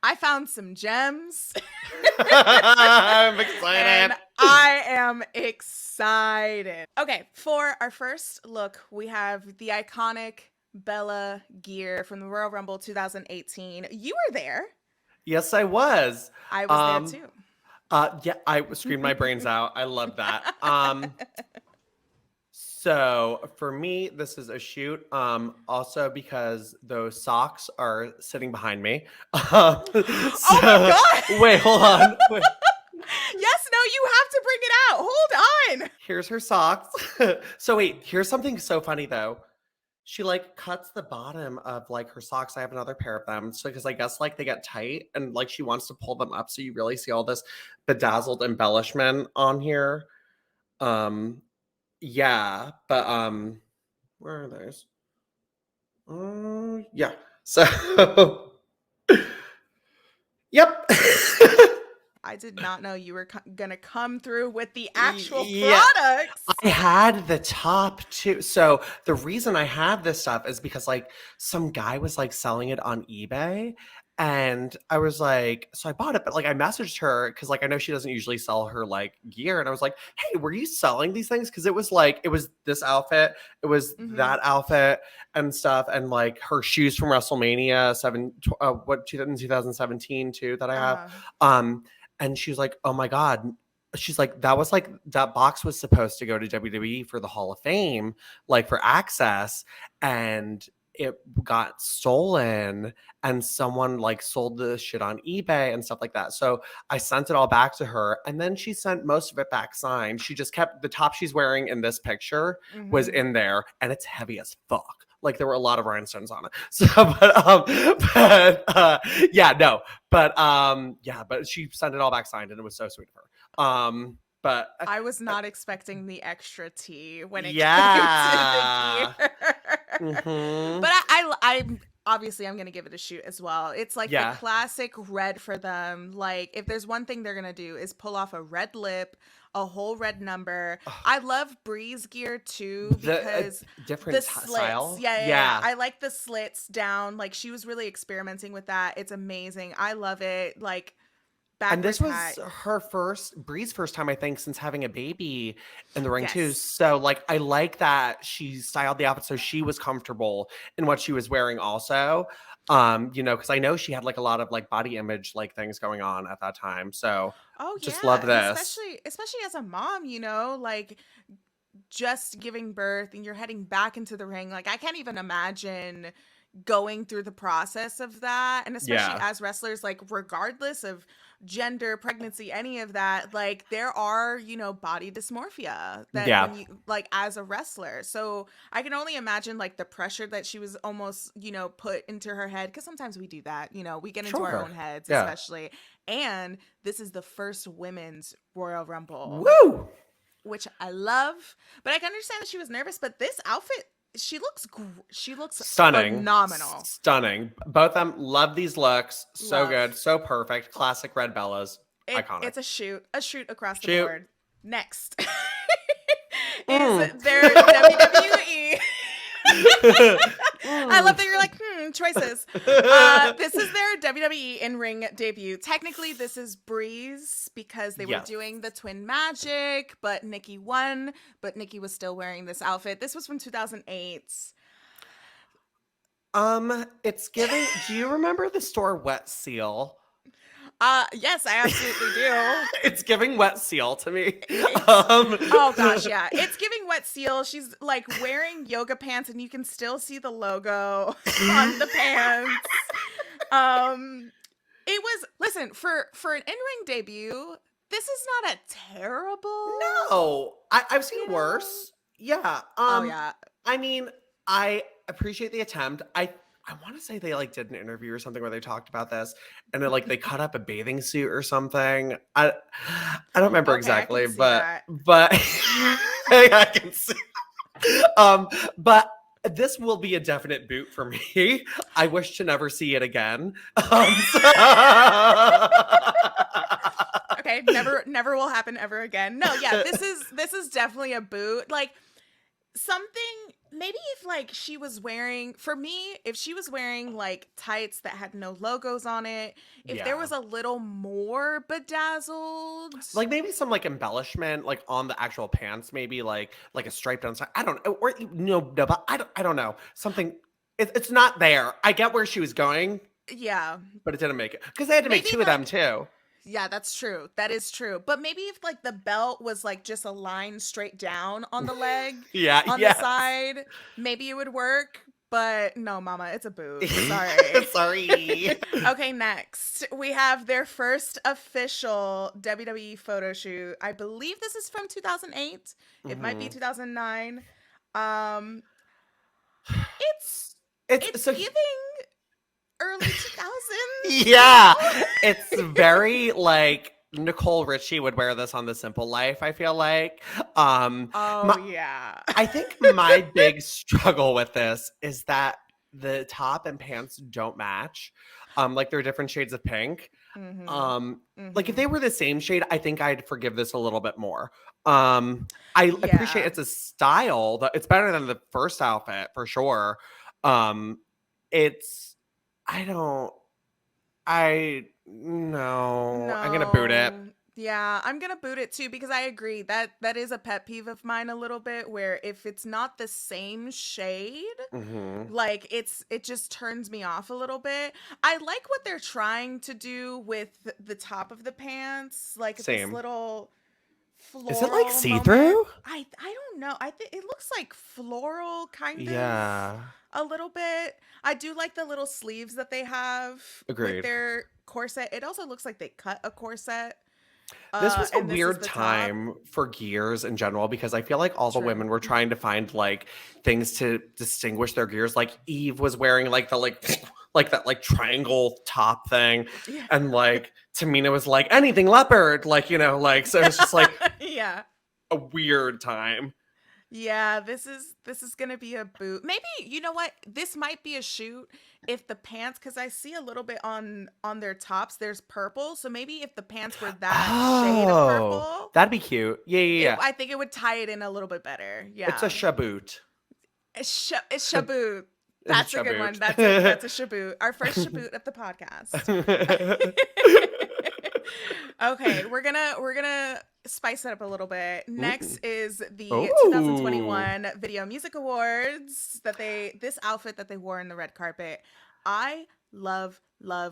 I found some gems. I'm And excited. I am excited. Okay, for our first look, we have the iconic Bella gear from the Royal Rumble 2018. You were there. Yes, I was. I was there Um, too. yeah, I screamed my brains out. I love that. So for me, this is a shoot. Also because those socks are sitting behind me. Oh my god! wait, hold on. Wait. Yes, no, you have to bring it out. Hold on. Here's her socks. So wait, here's something so funny though. She like cuts the bottom of like her socks. I have another pair of them. So because I guess like they get tight and like she wants to pull them up so you really see all this bedazzled embellishment on here. Um yeah, but where are those? Yeah. So, yep. I did not know you were gonna come through with the actual Yeah. products. I had the top too. So the reason I had this stuff is because like some guy was like selling it on eBay. And I was like, so I bought it, but like I messaged her because like I know she doesn't usually sell her like gear. And I was like, hey, were you selling these things? Because it was like, it was this outfit, it was Mm-hmm. that outfit and stuff. And like her shoes from WrestleMania 2017 too that I have. Uh-huh. And she was like, oh my God, she's like, that was like that box was supposed to go to WWE for the Hall of Fame, like for access, and it got stolen and someone like sold the shit on eBay and stuff like that. So I sent it all back to her and then she sent most of it back signed. She just kept the top she's wearing in this picture was Mm-hmm. in there and it's heavy as fuck. Like there were a lot of rhinestones on it. So but yeah, no. But she sent it all back signed and it was so sweet of her. But I was not expecting the extra tea when it came to yeah. the gear. Mm-hmm. But I'm obviously I'm gonna give it a shoot as well. It's like the Yeah. classic red for them. Like if there's one thing they're gonna do is pull off a red lip, a whole red number. I love Bree's gear too The because different the slits. style. Yeah. I like the slits down. Like she was really experimenting with that. It's amazing. I love it. Like And this backwards was hat. her Bree's first time, I think, since having a baby in the ring too. Yes. So like I like that she styled the outfit so she was comfortable in what she was wearing also. Because I know she had like a lot of like body image like things going on at that time. So Oh just love yeah, and this. especially as a mom, like just giving birth and you're heading back into the ring. Like I can't even imagine going through the process of that, and especially Yeah. as wrestlers, like regardless of gender, pregnancy, any of that, like there are, body dysmorphia that Yeah. when you like as a wrestler. So I can only imagine like the pressure that she was almost, put into her head, because sometimes we do that, we get into our Sure. own heads, Yeah. especially. And this is the first women's Royal Rumble, Woo! which I love. But I can understand that she was nervous. But this outfit, she looks Stunning. phenomenal. Stunning. Both of them love these looks. So good. Love. So perfect. Classic red Bellas. Iconic. It's a shoot across the Shoot. board. Next is Mm. their WWE. I love Mm. that you're like, choices. This is their WWE in-ring debut. Technically, this is Breeze because they were Yes. doing the Twin Magic, but Nikki won. But Nikki was still wearing this outfit. This was from 2008. It's giving. Do you remember the store Wet Seal? Yes, I absolutely do. It's giving Wet Seal to me. Oh gosh, yeah. It's giving Wet Seal. She's like wearing yoga pants and you can still see the logo on the pants. It was, listen, for an in-ring debut, this is not a terrible. No, I've seen worse. Yeah. Oh yeah. I mean, I appreciate the attempt. I want to say they like did an interview or something where they talked about this, and then like they cut up a bathing suit or something. I don't remember Okay, exactly, I can see but that. I can see. But this will be a definite boot for me. I wish to never see it again. Okay, never will happen ever again. No, yeah, this is definitely a boot. Like something, maybe if like she was wearing, for me, if she was wearing like tights that had no logos on it, if there Yeah. was a little more bedazzled, Like maybe some like embellishment like on the actual pants, maybe like a stripe down side. I don't know. Or no, but I don't know. Something it's not there. I get where she was going, yeah. but it didn't make it. Because they had to make Maybe two of them too. Yeah, that's true. That is true. But maybe if like the belt was like just a line straight down on the leg, Yeah, on yeah. the side, maybe it would work. But no, mama, it's a boot. Sorry. Sorry. Okay, next we have their first official WWE photo shoot. I believe this is from 2008. It might be 2009. It's so giving early 2000s. yeah, it's very like Nicole Richie would wear this on The Simple Life, I feel like. Oh yeah. I think my big struggle with this is that the top and pants don't match. Like they're different shades of pink. Like if they were the same shade, I think I'd forgive this a little bit more. I appreciate it's a style that it's better than the first outfit for sure. It's no, I'm gonna boot it. Yeah, I'm gonna boot it too because I agree that that is a pet peeve of mine a little bit where if it's not the same shade, like it just turns me off a little bit. I like what they're trying to do with the top of the pants, like this little floral Is it like see-through? moment. I don't know. I think it looks like floral kind of a little bit. I do like the little sleeves that they have with their corset. It also looks like they cut a corset. This was a weird time for gears in general because I feel like all the women were trying to find like things to distinguish their gears. Like Eve was wearing like the like that like triangle top thing, and like Tamina was like anything leopard, like, you know, like, so it's just like a weird time. Yeah, this is gonna be a boot. Maybe, you know what? This might be a shoot if the pants, because I see a little bit on their tops, there's purple. So maybe if the pants were that shade of purple, that'd be cute. Yeah. I think it would tie it in a little bit better. Yeah, it's a shaboot. It's shaboot. That's a good one. That's a shaboot. Our first shaboot of the podcast. Okay, we're gonna spice it up a little bit. Next is the 2021 Video Music Awards this outfit that they wore in the red carpet. I love. I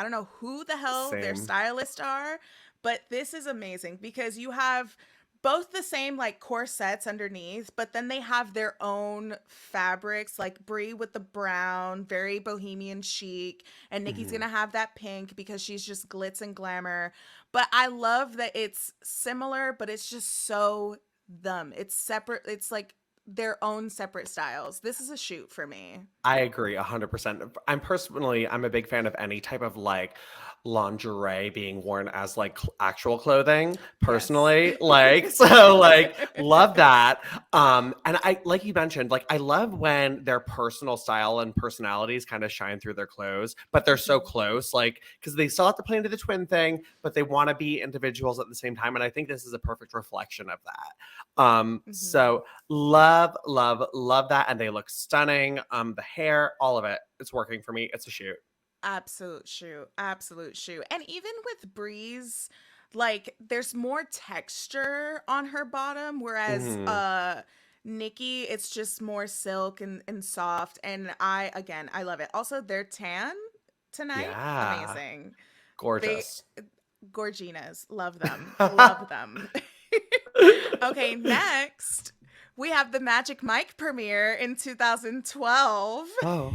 don't know who the hell their stylists are, but this is amazing because you have both the same like corsets underneath, but then they have their own fabrics, like Brie with the brown, very bohemian chic, and Nikki's gonna have that pink because she's just glitz and glamour. But I love that it's similar, but it's just so them. It's separate. It's like their own separate styles. This is a shoot for me. I agree 100%. I'm a big fan of any type of like lingerie being worn as like actual clothing personally. Like, so like love that. And I, like you mentioned, like I love when their personal style and personalities kind of shine through their clothes, but they're so close, like, because they still have to play into the twin thing, but they want to be individuals at the same time. And I think this is a perfect reflection of that. So love that. And they look stunning. The hair, all of it, it's working for me. It's a shoot. Absolute shoot. And even with Breeze, like there's more texture on her bottom, whereas Nikki, it's just more silk and soft. And I love it. Also, their tan tonight, amazing. Gorgeous. Gorginas. Love them. Love them. Okay, next we have the Magic Mike premiere in 2012. Oh.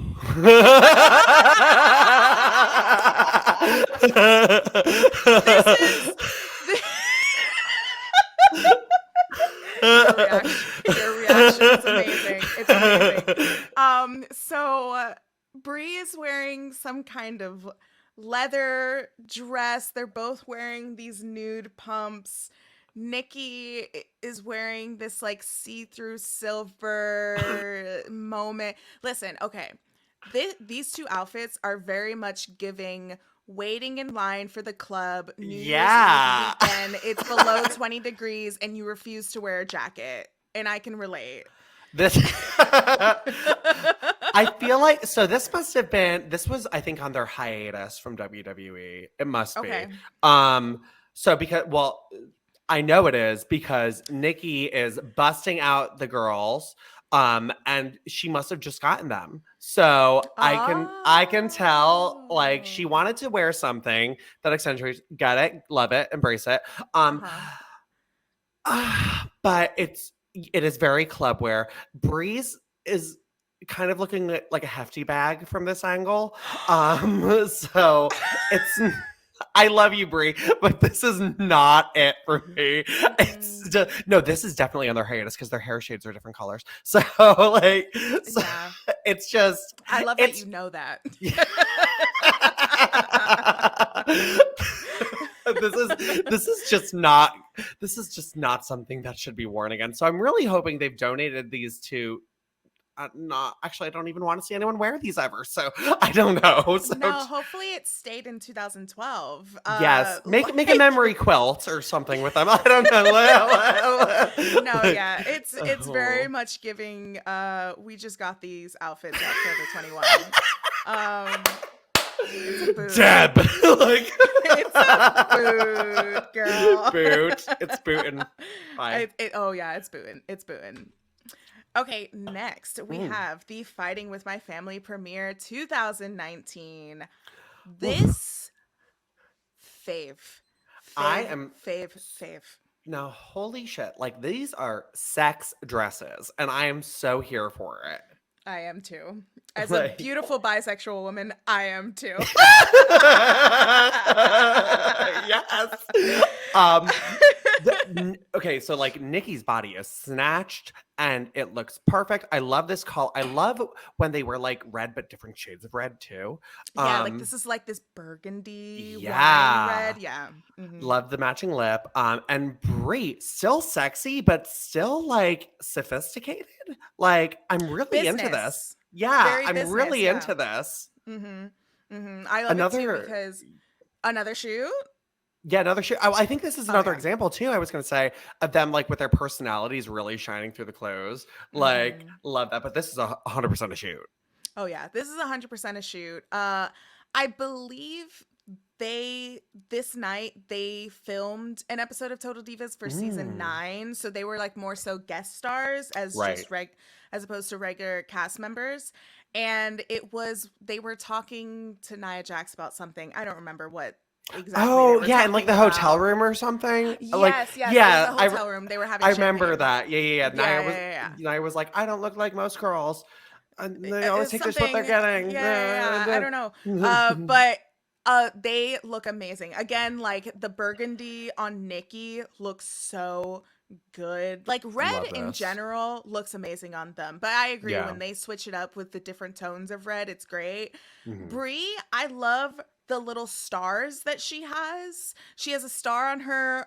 Your reaction is amazing. It's amazing. So Brie is wearing some kind of leather dress. They're both wearing these nude pumps. Nikki is wearing this like see-through silver moment. Listen, okay. These two outfits are very much giving waiting in line for the club New Year's Eve weekend. It's below 20 degrees and you refuse to wear a jacket. And I can relate. This I feel like this was I think on their hiatus from WWE. It must be. So because I know it is because Nikki is busting out the girls, and she must have just gotten them. So I can tell like she wanted to wear something that accentuates. Get it, love it, embrace it. But it is very club wear. Breeze is kind of looking like a hefty bag from this angle. So it's. I love you, Brie, but this is not it for me. It's just, no, this is definitely on their hiatus because their hair shades are different colors. So it's just. I love that you know that. This is just not something that should be worn again. So I'm really hoping they've donated these to not actually. I don't even want to see anyone wear these ever. So I don't know. So No, hopefully it stayed in 2012. Yes, make a Like, memory quilt or something with them. I don't know. no, Like, yeah, it's very oh. much giving. We just got these outfits at Forever 21. Um, it's a boot. Deb, like It's a boot, girl. boot. It's booting. Bye. Oh yeah, it's booting. It's booting. Okay, next we have the Fighting with My Family premiere 2019. This fave. I am fave. now. Holy shit! Like these are sex dresses, and I am so here for it. I am too. As a Like- beautiful bisexual woman, I am too. Yes. Okay, so like Nikki's body is snatched and it looks perfect. I love this call. I love when they were like red, but different shades of red too. Yeah, like this is like this burgundy Yeah. wine red. Yeah. Mhm. Love the matching lip. And Brie, still sexy, but still like sophisticated. Like I'm really into this. Business. Yeah, Very I'm business, really yeah. into this. I love it too because another shoot. Yeah, another shoot. I think this is another yeah. example too. I was going to say of them like with their personalities really shining through the clothes. Like love that. But this is 100% a shoot. Oh yeah, this is 100% a shoot. I believe this night they filmed an episode of Total Divas for season 9, so they were like more so guest stars as just as opposed to regular cast members. And they were talking to Nia Jax about something. I don't remember what exactly. Oh yeah, in like the hotel room or something. Yes, yeah, in the hotel room they were having. I remember champagne. that. Yeah. Nia was like, I don't look like most girls. And they always take this what they're getting. Yeah. I don't know. But they look amazing. Again, like the burgundy on Nikki looks so good. Like red in general looks amazing on them. But I agree when they switch it up with the different tones of red, it's great. Brie, I love the little stars that she has. She has a star on her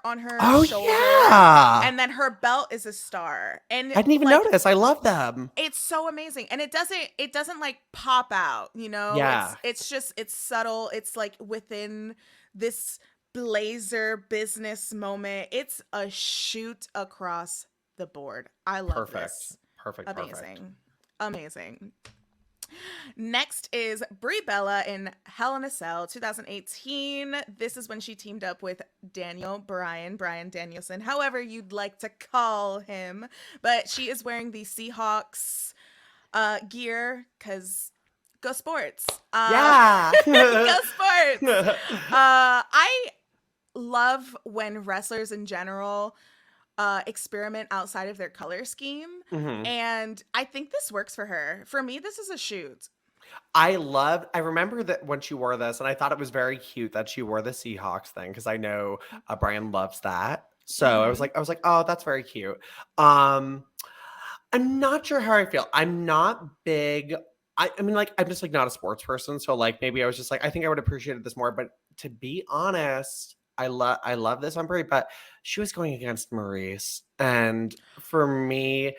shoulder. Yeah. And then her belt is a star. And I didn't even notice. I love them. It's so amazing. And it doesn't like pop out, you know? Yeah. It's subtle. It's like within this blazer business moment. It's a shoot across the board. I love this. Perfect. Amazing. Next is Brie Bella in Hell in a Cell 2018. This is when she teamed up with Brian Danielson, however you'd like to call him. But she is wearing the Seahawks gear because go sports. Yeah. Go sports. I love when wrestlers in general experiment outside of their color scheme. And I think this works for her. For me, this is a shoot. I remember that when she wore this, and I thought it was very cute that she wore the Seahawks thing because I know Brian loves that. So I was like, oh, that's very cute. I'm not sure how I feel. I'm not big. I mean, like, I'm just like not a sports person. So like, maybe I was just like, I think I would appreciate this more. But to be honest, I love this on Brie, but she was going against Maurice. And for me,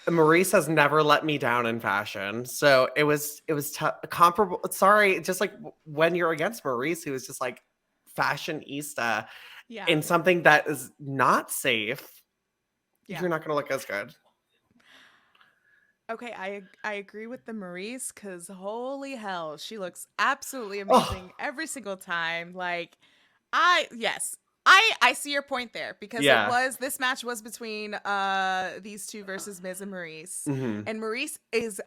Maurice has never let me down in fashion. So it was comparable. Sorry, just like when you're against Maurice, who is just like fashionista in something that is not safe, you're not going to look as good. Okay, I agree with the Maurice because holy hell, she looks absolutely amazing every single time. Like, I see your point there because this match was between these two versus Miz and Maurice. And Maurice is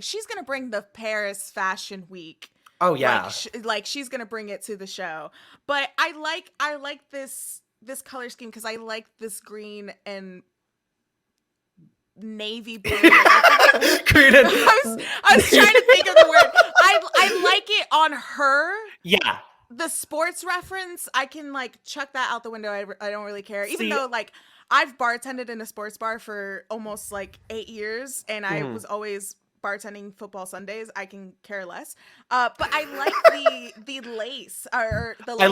she's gonna bring the Paris Fashion Week. Oh yeah. Like she's gonna bring it to the show. But I like this color scheme because I like this green and navy blue. Green and I was trying to think of the word. I like it on her. Yeah. The sports reference, I can like chuck that out the window. I don't really care. Even though like I've bartended in a sports bar for almost like 8 years and I was always bartending football Sundays. I can care less. But I like the lace or the lace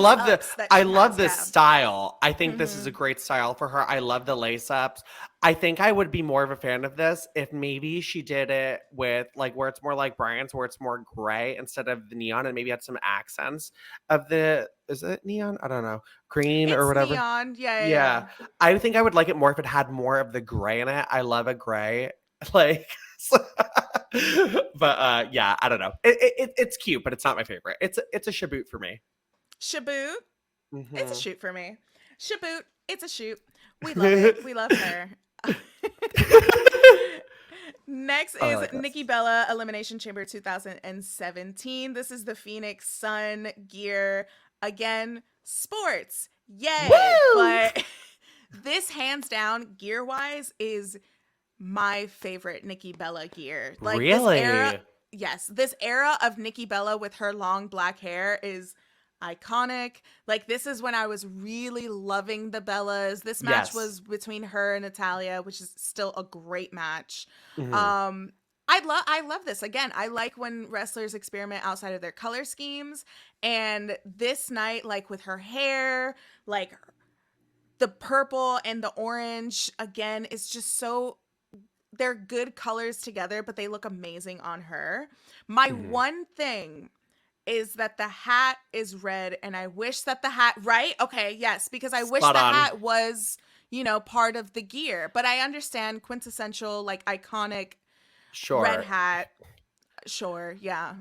I love this style. I think this is a great style for her. I love the lace ups. I think I would be more of a fan of this if maybe she did it with like where it's more like Brian's, where it's more gray instead of the neon, and maybe had some accents of the, is it neon? I don't know, green or It's whatever. neon. Yeah, yeah, Yeah, yeah. I think I would like it more if it had more of the gray in it. I love a gray, like. But yeah, I don't know. It's cute, but it's not my favorite. It's a shaboot for me. Shaboot. It's a Hmm. shoot for me. Shaboot. It's a shoot. We love it. We love her. Next Oh, I is like this. Nikki Bella Elimination Chamber 2017. This is the Phoenix Sun gear. Again, sports. Yay. Woo! But this, hands down, gear wise, is my favorite Nikki Bella gear. Like this era, Really? yes, this era of Nikki Bella with her long black hair is iconic. Like this is when I was really loving the Bellas. This match Yes. was between her and Natalia, which is still a great match. Hmm. Um I love this. Again, I like when wrestlers experiment outside of their color schemes, and this night, like with her hair, like the purple and the orange again is just so, they're good colors together, but they look amazing on her. My Hmm. one thing is that the hat is red, and I wish that the hat, right? Okay, yes, because I wish Spot the on. hat was, part of the gear. But I understand quintessential, like iconic red Sure. hat. Sure, yeah.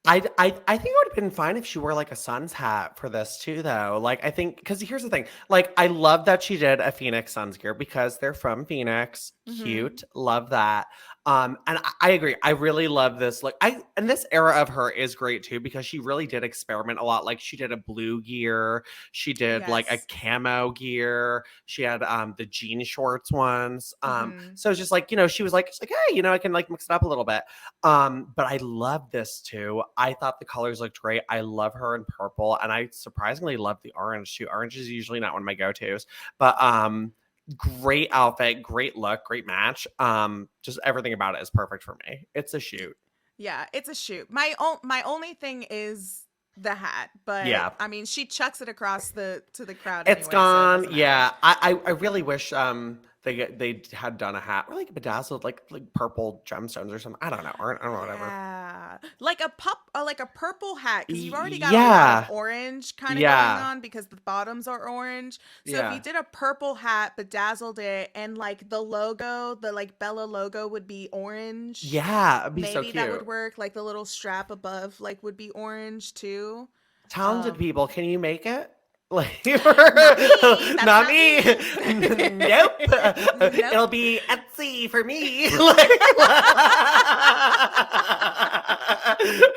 I think it would have been fine if she wore like a Suns hat for this too, though. Like, I think because here's the thing, like, I love that she did a Phoenix Suns gear because they're from Phoenix. Mm-hmm. Cute, love that. And I agree. I really love this. Like, and this era of her is great too because she really did experiment a lot. Like, she did a blue gear, she did like a Yes. camo gear, she had the jean shorts ones. Mm-hmm. So it's just like she was like, hey, I can like mix it up a little bit. But I love this too. I thought the colors looked great. I love her in purple, and I surprisingly love the orange too. Orange is usually not one of my go-tos, but great outfit, great look, great match. Just everything about it is perfect for me. It's a shoot. Yeah, it's a shoot. My only thing is the hat, but Yeah. I mean, she chucks it across to the crowd It's anyway, so it gone. doesn't matter. Yeah, I really wish they had done a hat or like bedazzled like purple gemstones or something. I don't know. Or I don't know, whatever. Yeah, like a like a purple hat, because you've already got a lot of Yeah. orange kind of going Yeah. on because the bottoms are orange. So if you Yeah. did a purple hat, bedazzled it, and like the logo, the like Bella logo would be orange, Yeah, it'd be so maybe that would cute. work. Like the little strap above, like would be orange too. Talented Um, people, can you make it? Like, Not me. That's not not me. me. Nope. Nope. It'll be Etsy for me.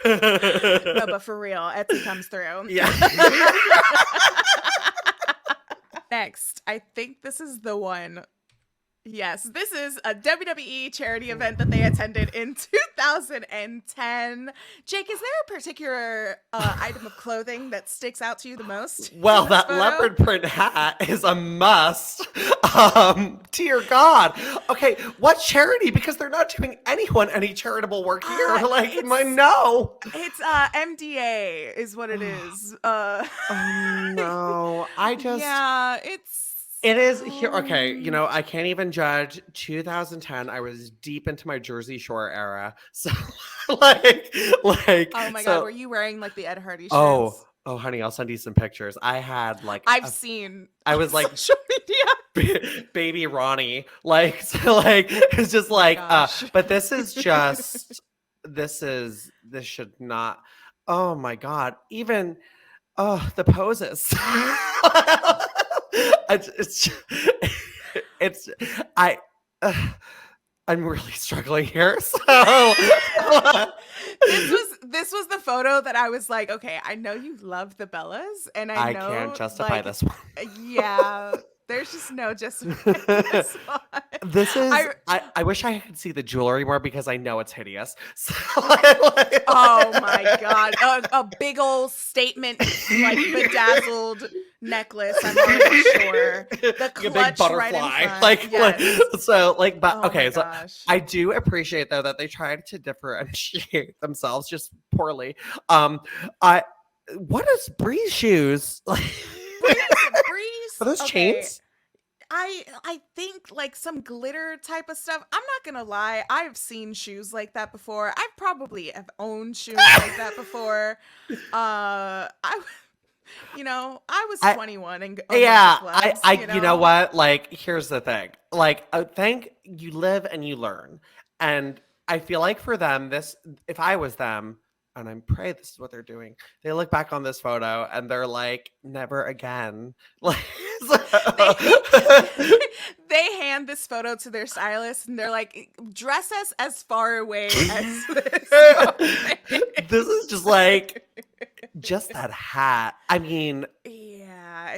No, but for real, Etsy comes through. Yeah. Next, I think this is the one. Yes, this is a WWE charity event that they attended in 2010. Jake, is there a particular item of clothing that sticks out to you the most Well, in this that photo? leopard print hat is a must. Dear God. Okay, what charity? Because they're not doing anyone any charitable work here. Like, no. It's MDA is what it is. Oh no. Yeah, it's It is here. Okay, I can't even judge. 2010, I was deep into my Jersey Shore era. So, like, oh my god, so. were you wearing like the Ed Hardy Oh, shirts? oh, honey, I'll send you some pictures. I had like, I've seen I on was like, social media. baby Ronnie. Like, so, like, it's just Oh my like, gosh. but this is just, this should not. Oh my God, even. Oh, the poses. it's it's I I'm really struggling here. So this was the photo that I was like, okay, I know you love the Bellas, and I I know can't justify like this one. yeah, there's just no justifying this one. This is I I wish I could see the jewelry more because I know it's hideous. So, Oh my god, a big old statement like bedazzled necklace. I'm already sure the a big clutch right in butterfly, front. like, Yes. so like, but Oh my okay, so gosh. I do appreciate though that they tried to differentiate themselves just poorly. I what is Breeze shoes like? Breeze, Are those okay. chains? I think like some glitter type of stuff. I'm not gonna lie, I've seen shoes like that before. I probably have owned shoes like that before. I I was I 21 and went to yeah, clubs, you know what? Like, here's the thing. Like, I think you live and you learn. And I feel like for them, this, if I was them, and I'm pray this is what they're doing, they look back on this photo and they're like, never again. Like, They so- they hand this photo to their stylist and they're like, dress us as far away as this moment. this is just like, just that hat. I mean,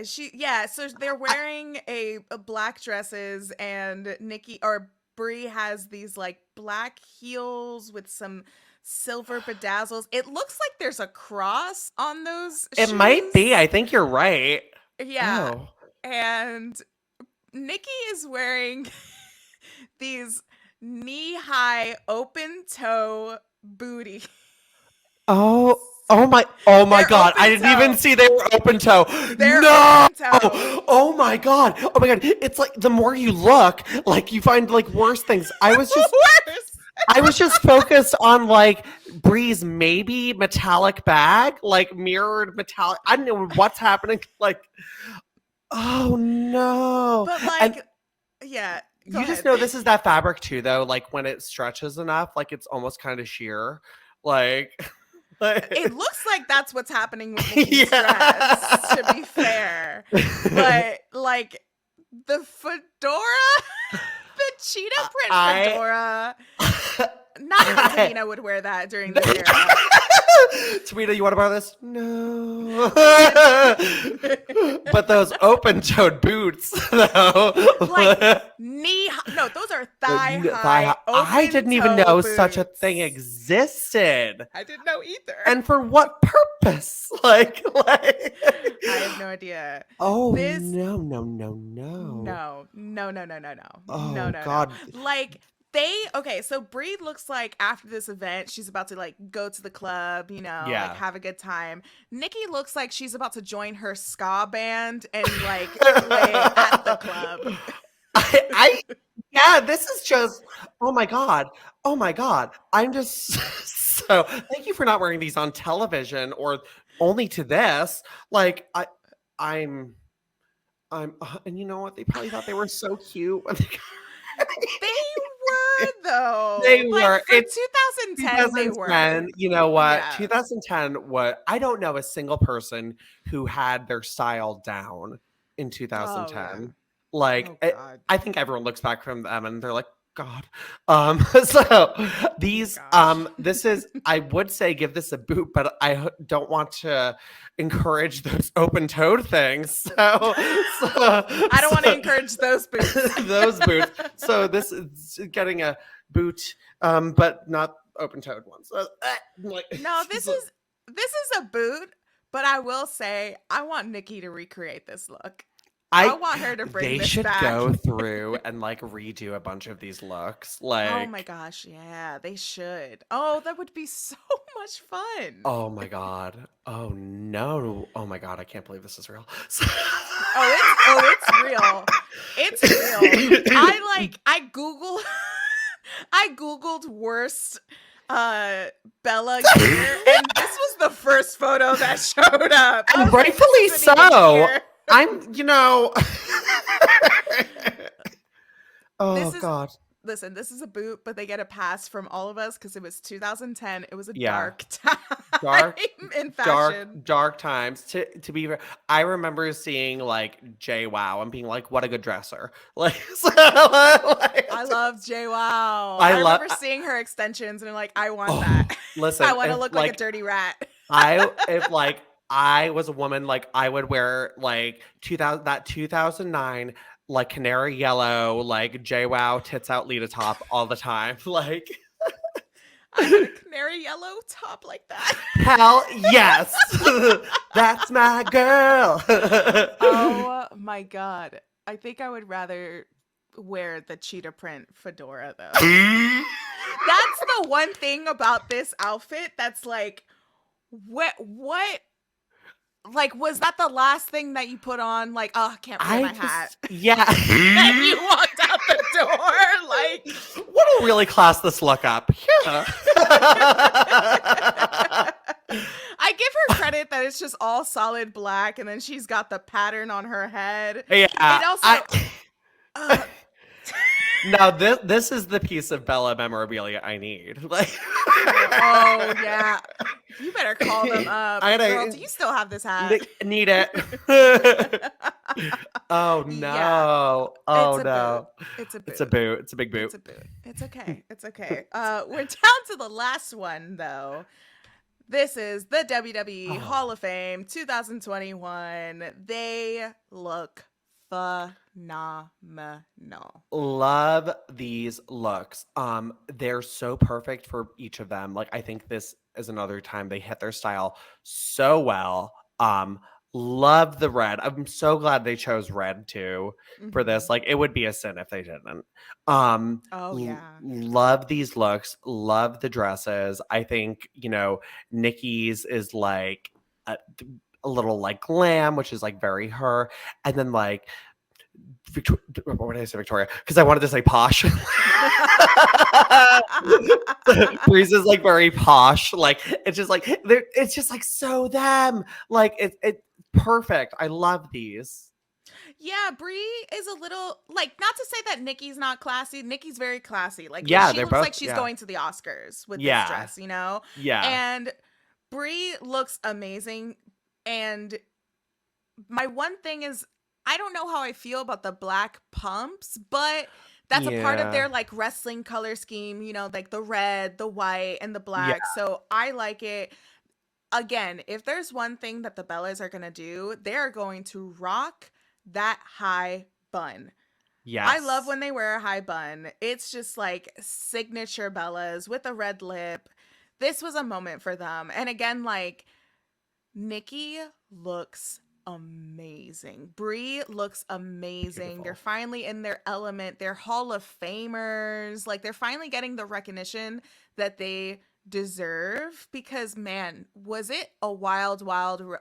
So they're wearing a black dresses, and Nikki or Brie has these like black heels with some silver bedazzles. It looks like there's a cross on those it shoes. might be. I think you're right. Yeah. Oh. And Nikki is wearing these knee-high open toe booty. Oh my They're God. I open didn't even toe. see they were open toe. They're No. open toe. Oh my God. Oh my God. It's like the more you look, like you find like worse things. I was just focused on like Bree's maybe metallic bag, like mirrored metallic. I don't know what's happening. Like, oh no. But And like, yeah. you just know this is that fabric too, though. Like when it stretches enough, like it's almost kind of sheer. Like It looks like that's what's happening with Nikki's dress, to be fair. But like the fedora, the cheetah print fedora. Not even Tamina would wear that during this era. Tamina, you want to borrow this? No. But those open-toed boots, though. Like no, those are thigh high. I didn't even know boots. such a thing existed. I didn't know either. And for what purpose? Like I have no idea. Oh This, no. No. Oh No. God. Like so Brie looks like after this event, she's about to like go to the club, like have a good time. Nikki looks like she's about to join her ska band and like play at the club. This is just, oh my God. I'm just so, thank you for not wearing these on television or only to this. Like, I'm, and you know what? They probably thought they were so cute when they They were though. They like, were. For 2010, they were. You know what? Yeah. 2010. What? I don't know a single person who had their style down in 2010. Oh, yeah. Like, God. I think everyone looks back from them and they're like, God. So these, this is, I would say give this a boot, but I don't want to encourage those open-toed things. So I don't want to encourage those boots. those boots. So this is getting a boot, but not open-toed ones. No, this is a boot, but I will say I want Nikki to recreate this look. I want her to bring this back. They should go through and like redo a bunch of these looks. Like, oh my gosh, yeah, they should. Oh, that would be so much fun. Oh my God. Oh no. Oh my God. I can't believe this is real. It's real. It's real. I Googled worst Bella gear, and this was the first photo that showed up. And rightfully so. God. Listen, this is a boot, but they get a pass from all of us because it was 2010. It was a dark time in fashion. Dark times. To be fair, I remember seeing like JWoww and being like, "What a good dresser!" Like, I love JWoww. I remember seeing her extensions and I'm like, I want that. Listen, I want to look like a dirty rat. if I was a woman, like I would wear like 2009 like canary yellow, like JWoww tits out Lita top all the time. Like I had a canary yellow top like that. Hell yes. That's my girl. Oh my God. I think I would rather wear the cheetah print fedora though. That's the one thing about this outfit that's like what like, was that the last thing that you put on? Like, oh, I can't wear my hat. Yeah. And you walked out the door, like. What'll really class this look up? Yeah. I give her credit that it's just all solid black, and then she's got the pattern on her head. Yeah. It also. Now this is the piece of Bella memorabilia I need. Like, oh yeah, you better call them up. Girl, do you still have this hat? Need it. Oh no! Yeah. Oh no! It's a boot. It's a boot. It's a big boot. It's a boot. It's okay. It's okay. We're down to the last one though. This is the WWE Hall of Fame 2021. They look phenomenal. Love these looks. They're so perfect for each of them. Like, I think this is another time they hit their style so well. Love the red. I'm so glad they chose red too for this. Like, it would be a sin if they didn't. Oh yeah. Love these looks. Love the dresses. I think, you know, Nikki's is like a little like glam, which is like very her. And then like what did I say, Victoria? Because I wanted to say posh. Breeze is like very posh. Like, it's just like it's just like so them. Like, it's perfect. I love these. Yeah, Brie is a little like, not to say that Nikki's not classy. Nikki's very classy. Like, yeah, she looks both, like she's going to the Oscars with this dress, you know? Yeah. And Brie looks amazing. And my one thing is, I don't know how I feel about the black pumps, but that's a part of their like wrestling color scheme, you know, like the red, the white, and the black. So I like it. Again, if there's one thing that the Bellas are going to do, they're going to rock that high bun. Yes. I love when they wear a high bun. It's just like signature Bellas with a red lip. This was a moment for them. And again, like, Nikki looks amazing. Brie looks amazing. Beautiful. They're finally in their element. They're Hall of Famers. Like, they're finally getting the recognition that they deserve, because man, was it a wild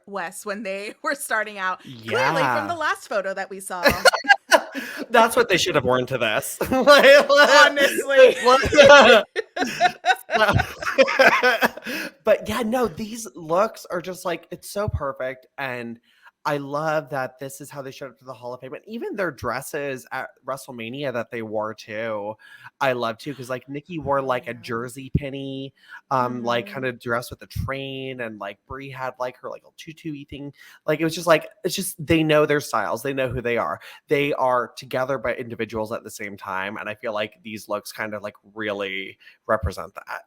west when they were starting out. Clearly from the last photo that we saw. That's what they should have worn to this. Honestly. But yeah, no, these looks are just like, it's so perfect. And I love that this is how they showed up to the Hall of Fame. And even their dresses at WrestleMania that they wore too, I love too. Because like Nikki wore like a jersey penny, like kind of dress with a train. And like Brie had like her like a tutu-y thing. Like, it was just like, it's just, they know their styles. They know who they are. They are together but individuals at the same time. And I feel like these looks kind of like really represent that.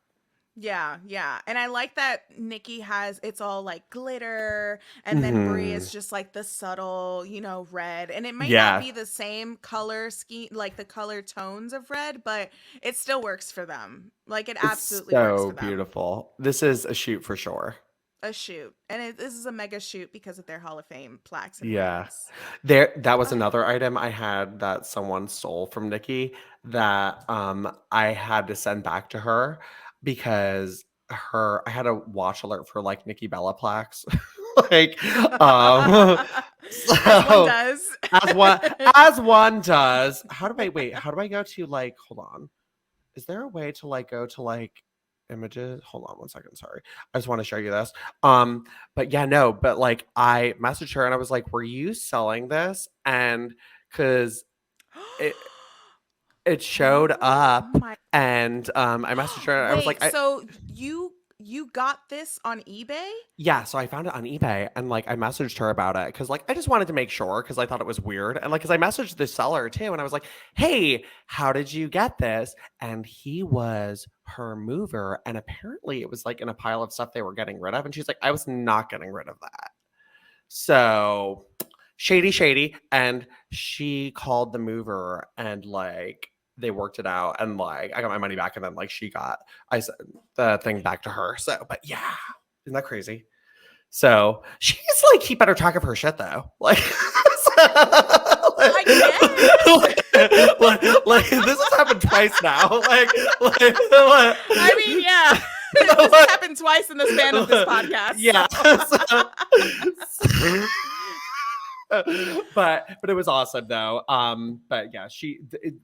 Yeah, yeah. And I like that Nikki has, it's all like glitter, and then Brie is just like the subtle, you know, red. And it might not be the same color scheme, like the color tones of red, but it still works for them. Like, it absolutely works for them. So beautiful. This is a shoot for sure. A shoot. And this is a mega shoot because of their Hall of Fame plaques. And that was another item I had that someone stole from Nikki that I had to send back to her, because I had a watch alert for like Nikki Bella plaques. Like, so, as one does. as one does. How do I go to like, hold on. Is there a way to like go to like images? Hold on one second. Sorry. I just want to show you this. But yeah, no, but like I messaged her and I was like, were you selling this? And cause it showed up and I messaged her and I was like, so you got this on eBay? Yeah, so I found it on eBay and like I messaged her about it because like I just wanted to make sure, because I thought it was weird, and like because I messaged the seller too and I was like, hey, how did you get this? And he was her mover, and apparently it was like in a pile of stuff they were getting rid of, and she's like, I was not getting rid of that. So shady, and she called the mover and like they worked it out, and like I got my money back, and then like she got the thing back to her. So, but yeah, isn't that crazy? So she's like keep better track of her shit though. Like, like this has happened twice now. Like I mean, yeah. has happened twice in the span of this podcast. Yeah. But it was awesome though. But yeah,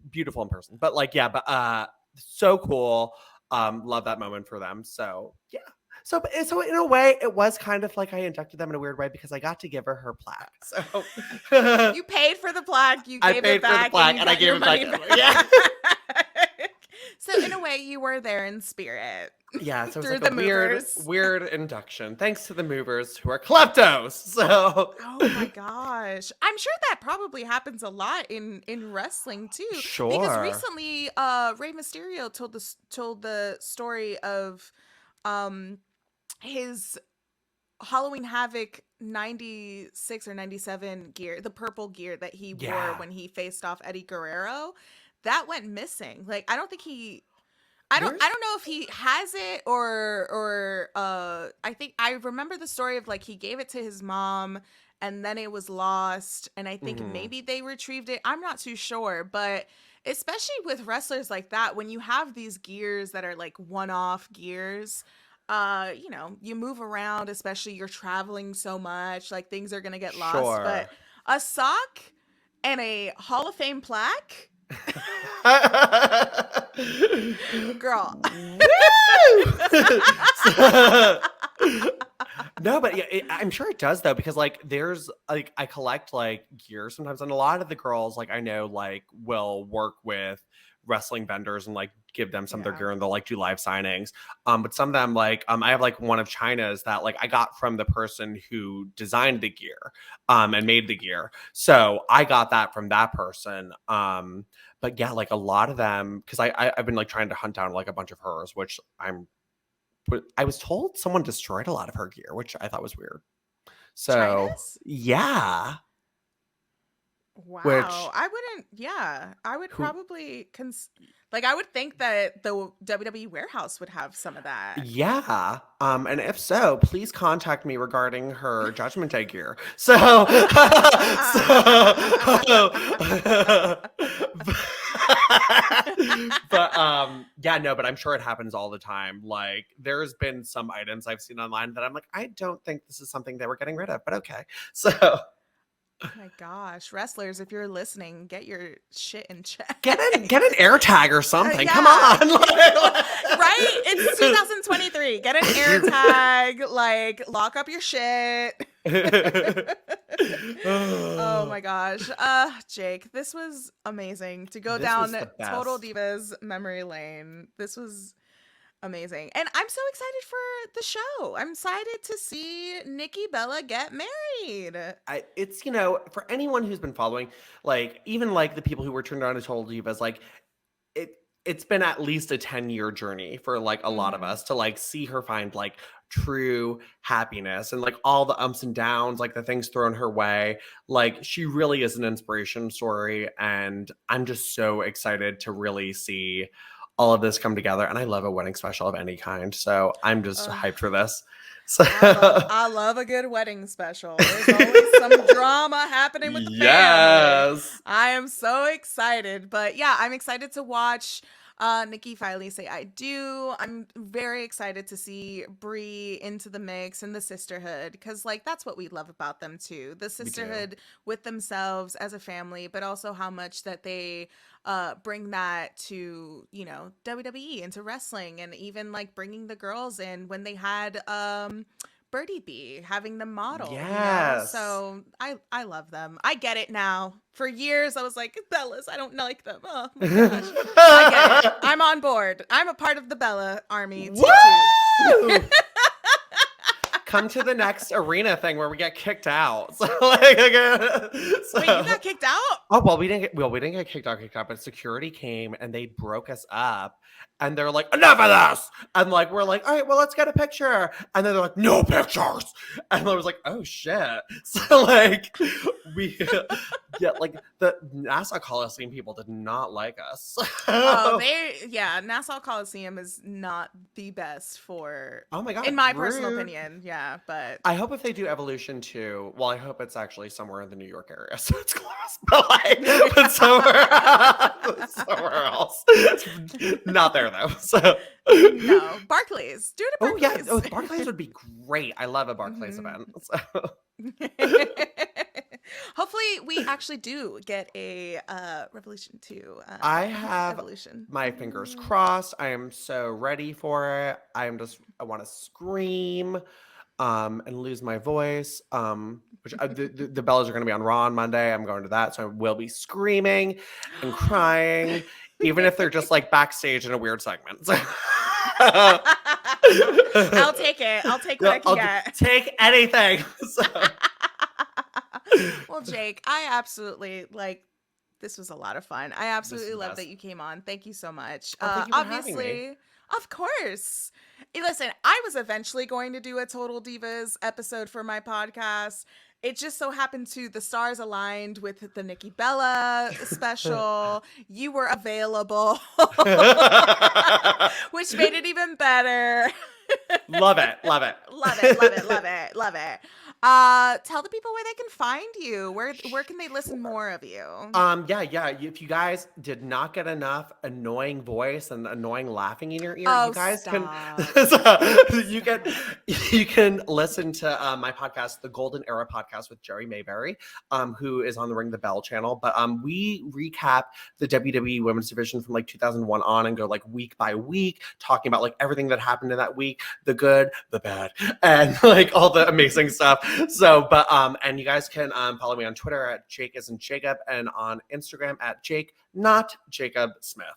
beautiful in person. But like, yeah, but so cool. Love that moment for them. So yeah. So in a way, it was kind of like I inducted them in a weird way because I got to give her plaque. So you paid for the plaque, you I gave paid it back, for the plaque, and I gave it back. Yeah. So in a way, you were there in spirit. Yeah, so it was Through like the a weird induction. Thanks to the movers who are kleptos. So oh my gosh. I'm sure that probably happens a lot in wrestling too. Sure. Because recently Rey Mysterio told the story of his Halloween Havoc 96 or 97 gear, the purple gear that he wore when he faced off Eddie Guerrero. That went missing. Like I don't know if he has it or I think I remember the story of like he gave it to his mom and then it was lost and I think maybe they retrieved it. I'm not too sure, but especially with wrestlers like that, when you have these gears that are like one-off gears, you know, you move around, especially you're traveling so much, like things are gonna get lost. But a sock and a Hall of Fame plaque. Girl. No, but yeah, I'm sure it does though, because like there's like I collect like gear sometimes, and a lot of the girls like I know like will work with wrestling vendors and like give them some of their gear and they'll like do live signings. But some of them like I have like one of China's that like I got from the person who designed the gear and made the gear. So I got that from that person. But yeah, like a lot of them, because I've been like trying to hunt down like a bunch of hers, which I was told someone destroyed a lot of her gear, which I thought was weird. So China's? Yeah. Wow. Which, I would probably like I would think that the WWE warehouse would have some of that. Yeah. And if so, please contact me regarding her Judgment Day gear. So, yeah, no, but I'm sure it happens all the time. Like there's been some items I've seen online that I'm like, I don't think this is something that we're getting rid of, but okay. So oh my gosh, wrestlers, if you're listening, get your shit in check. Get an air tag or something. Come on. Right? It's 2023. Get an air tag, like lock up your shit. Oh my gosh. Jake, this was amazing to go down Total Divas memory lane. This was amazing. And I'm so excited for the show. I'm excited to see Nikki Bella get married. It's, you know, for anyone who's been following, like, even like the people who were turned on to Total Divas, like, it's been at least a 10-year journey for like a lot of us to like see her find like true happiness and like all the ups and downs, like the things thrown her way. Like she really is an inspiration story. And I'm just so excited to really see all of this come together. And I love a wedding special of any kind. So I'm just hyped for this. So I love a good wedding special. There's always some drama happening with the family. I am so excited. But yeah, I'm excited to watch Nikki finally say I do. I'm very excited to see Brie into the mix and the sisterhood, because like that's what we love about them too. The sisterhood with themselves as a family, but also how much that they bring that to, you know, WWE, into wrestling, and even like bringing the girls in when they had Birdie B, having them model. Yes. You know? So I love them. I get it now. For years I was like, Bellas, I don't like them. Oh my gosh. I get it. I'm on board. I'm a part of the Bella army. Woo! Come to the next arena thing where we get kicked out. So, like, wait, you got kicked out? Oh well, we didn't get kicked out, but security came and they broke us up, and they're like, enough of this, and like we're like, all right, well, let's get a picture, and then they're like, no pictures, and I was like, oh shit. So like we like the Nassau Coliseum people did not like us. Nassau Coliseum is not the best for, oh my god, in my personal opinion. Yeah, but I hope if they do Evolution 2, well, I hope it's actually somewhere in the New York area, so it's close, but like, but somewhere else. Not there though. So no, Barclays. Do it at oh yeah, Barclays. Barclays would be great. I love a Barclays event. So. Hopefully, we actually do get a Revolution 2 I have Evolution. my fingers crossed. I am so ready for it. I want to scream and lose my voice. Which the Bellas are going to be on Raw on Monday. I'm going to that, so I will be screaming and crying, even if they're just like backstage in a weird segment. I'll take it. I'll take what I can get. Take anything. So. Well, Jake, I absolutely this was a lot of fun. I absolutely love that you came on. Thank you so much. Thank you for having me. Of course. Hey, listen, I was eventually going to do a Total Divas episode for my podcast. It just so happened the stars aligned with the Nikki Bella special. You were available, which made it even better. Love it. Love it. Love it. Love it. Love it. Love it. Tell the people where they can find you. Where can they listen more of you? Yeah. If you guys did not get enough annoying voice and annoying laughing in your ear, you guys stop. you can listen to my podcast, the Golden Era Podcast with Jerry Mayberry, who is on the Ring the Bell channel. But we recap the WWE Women's Division from like 2001 on and go like week by week, talking about like everything that happened in that week, the good, the bad, and like all the amazing stuff. So, but and you guys can follow me on Twitter at Jake isn't Jacob and on Instagram at Jake not Jacob Smith.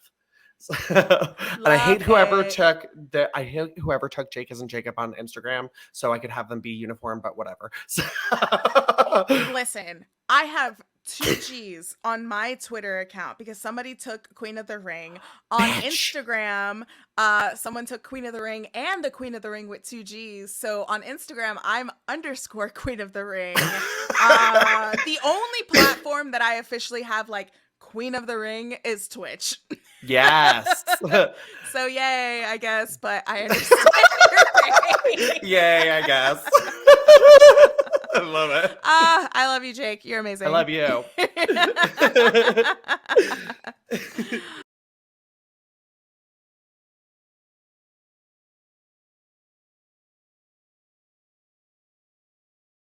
So, and I hate whoever took Jake isn't Jacob on Instagram, so I could have them be uniform, but whatever. So. Listen, I have 2 G's on my Twitter account because somebody took Queen of the Ring. On Instagram, someone took Queen of the Ring and the Queen of the Ring with 2 G's. So on Instagram, I'm _, Queen of the Ring. The only platform that I officially have like Queen of the Ring is Twitch. Yes. So yay, I guess, but I understand your pain. Yay, I guess. I love it. I love you, Jake. You're amazing. I love you.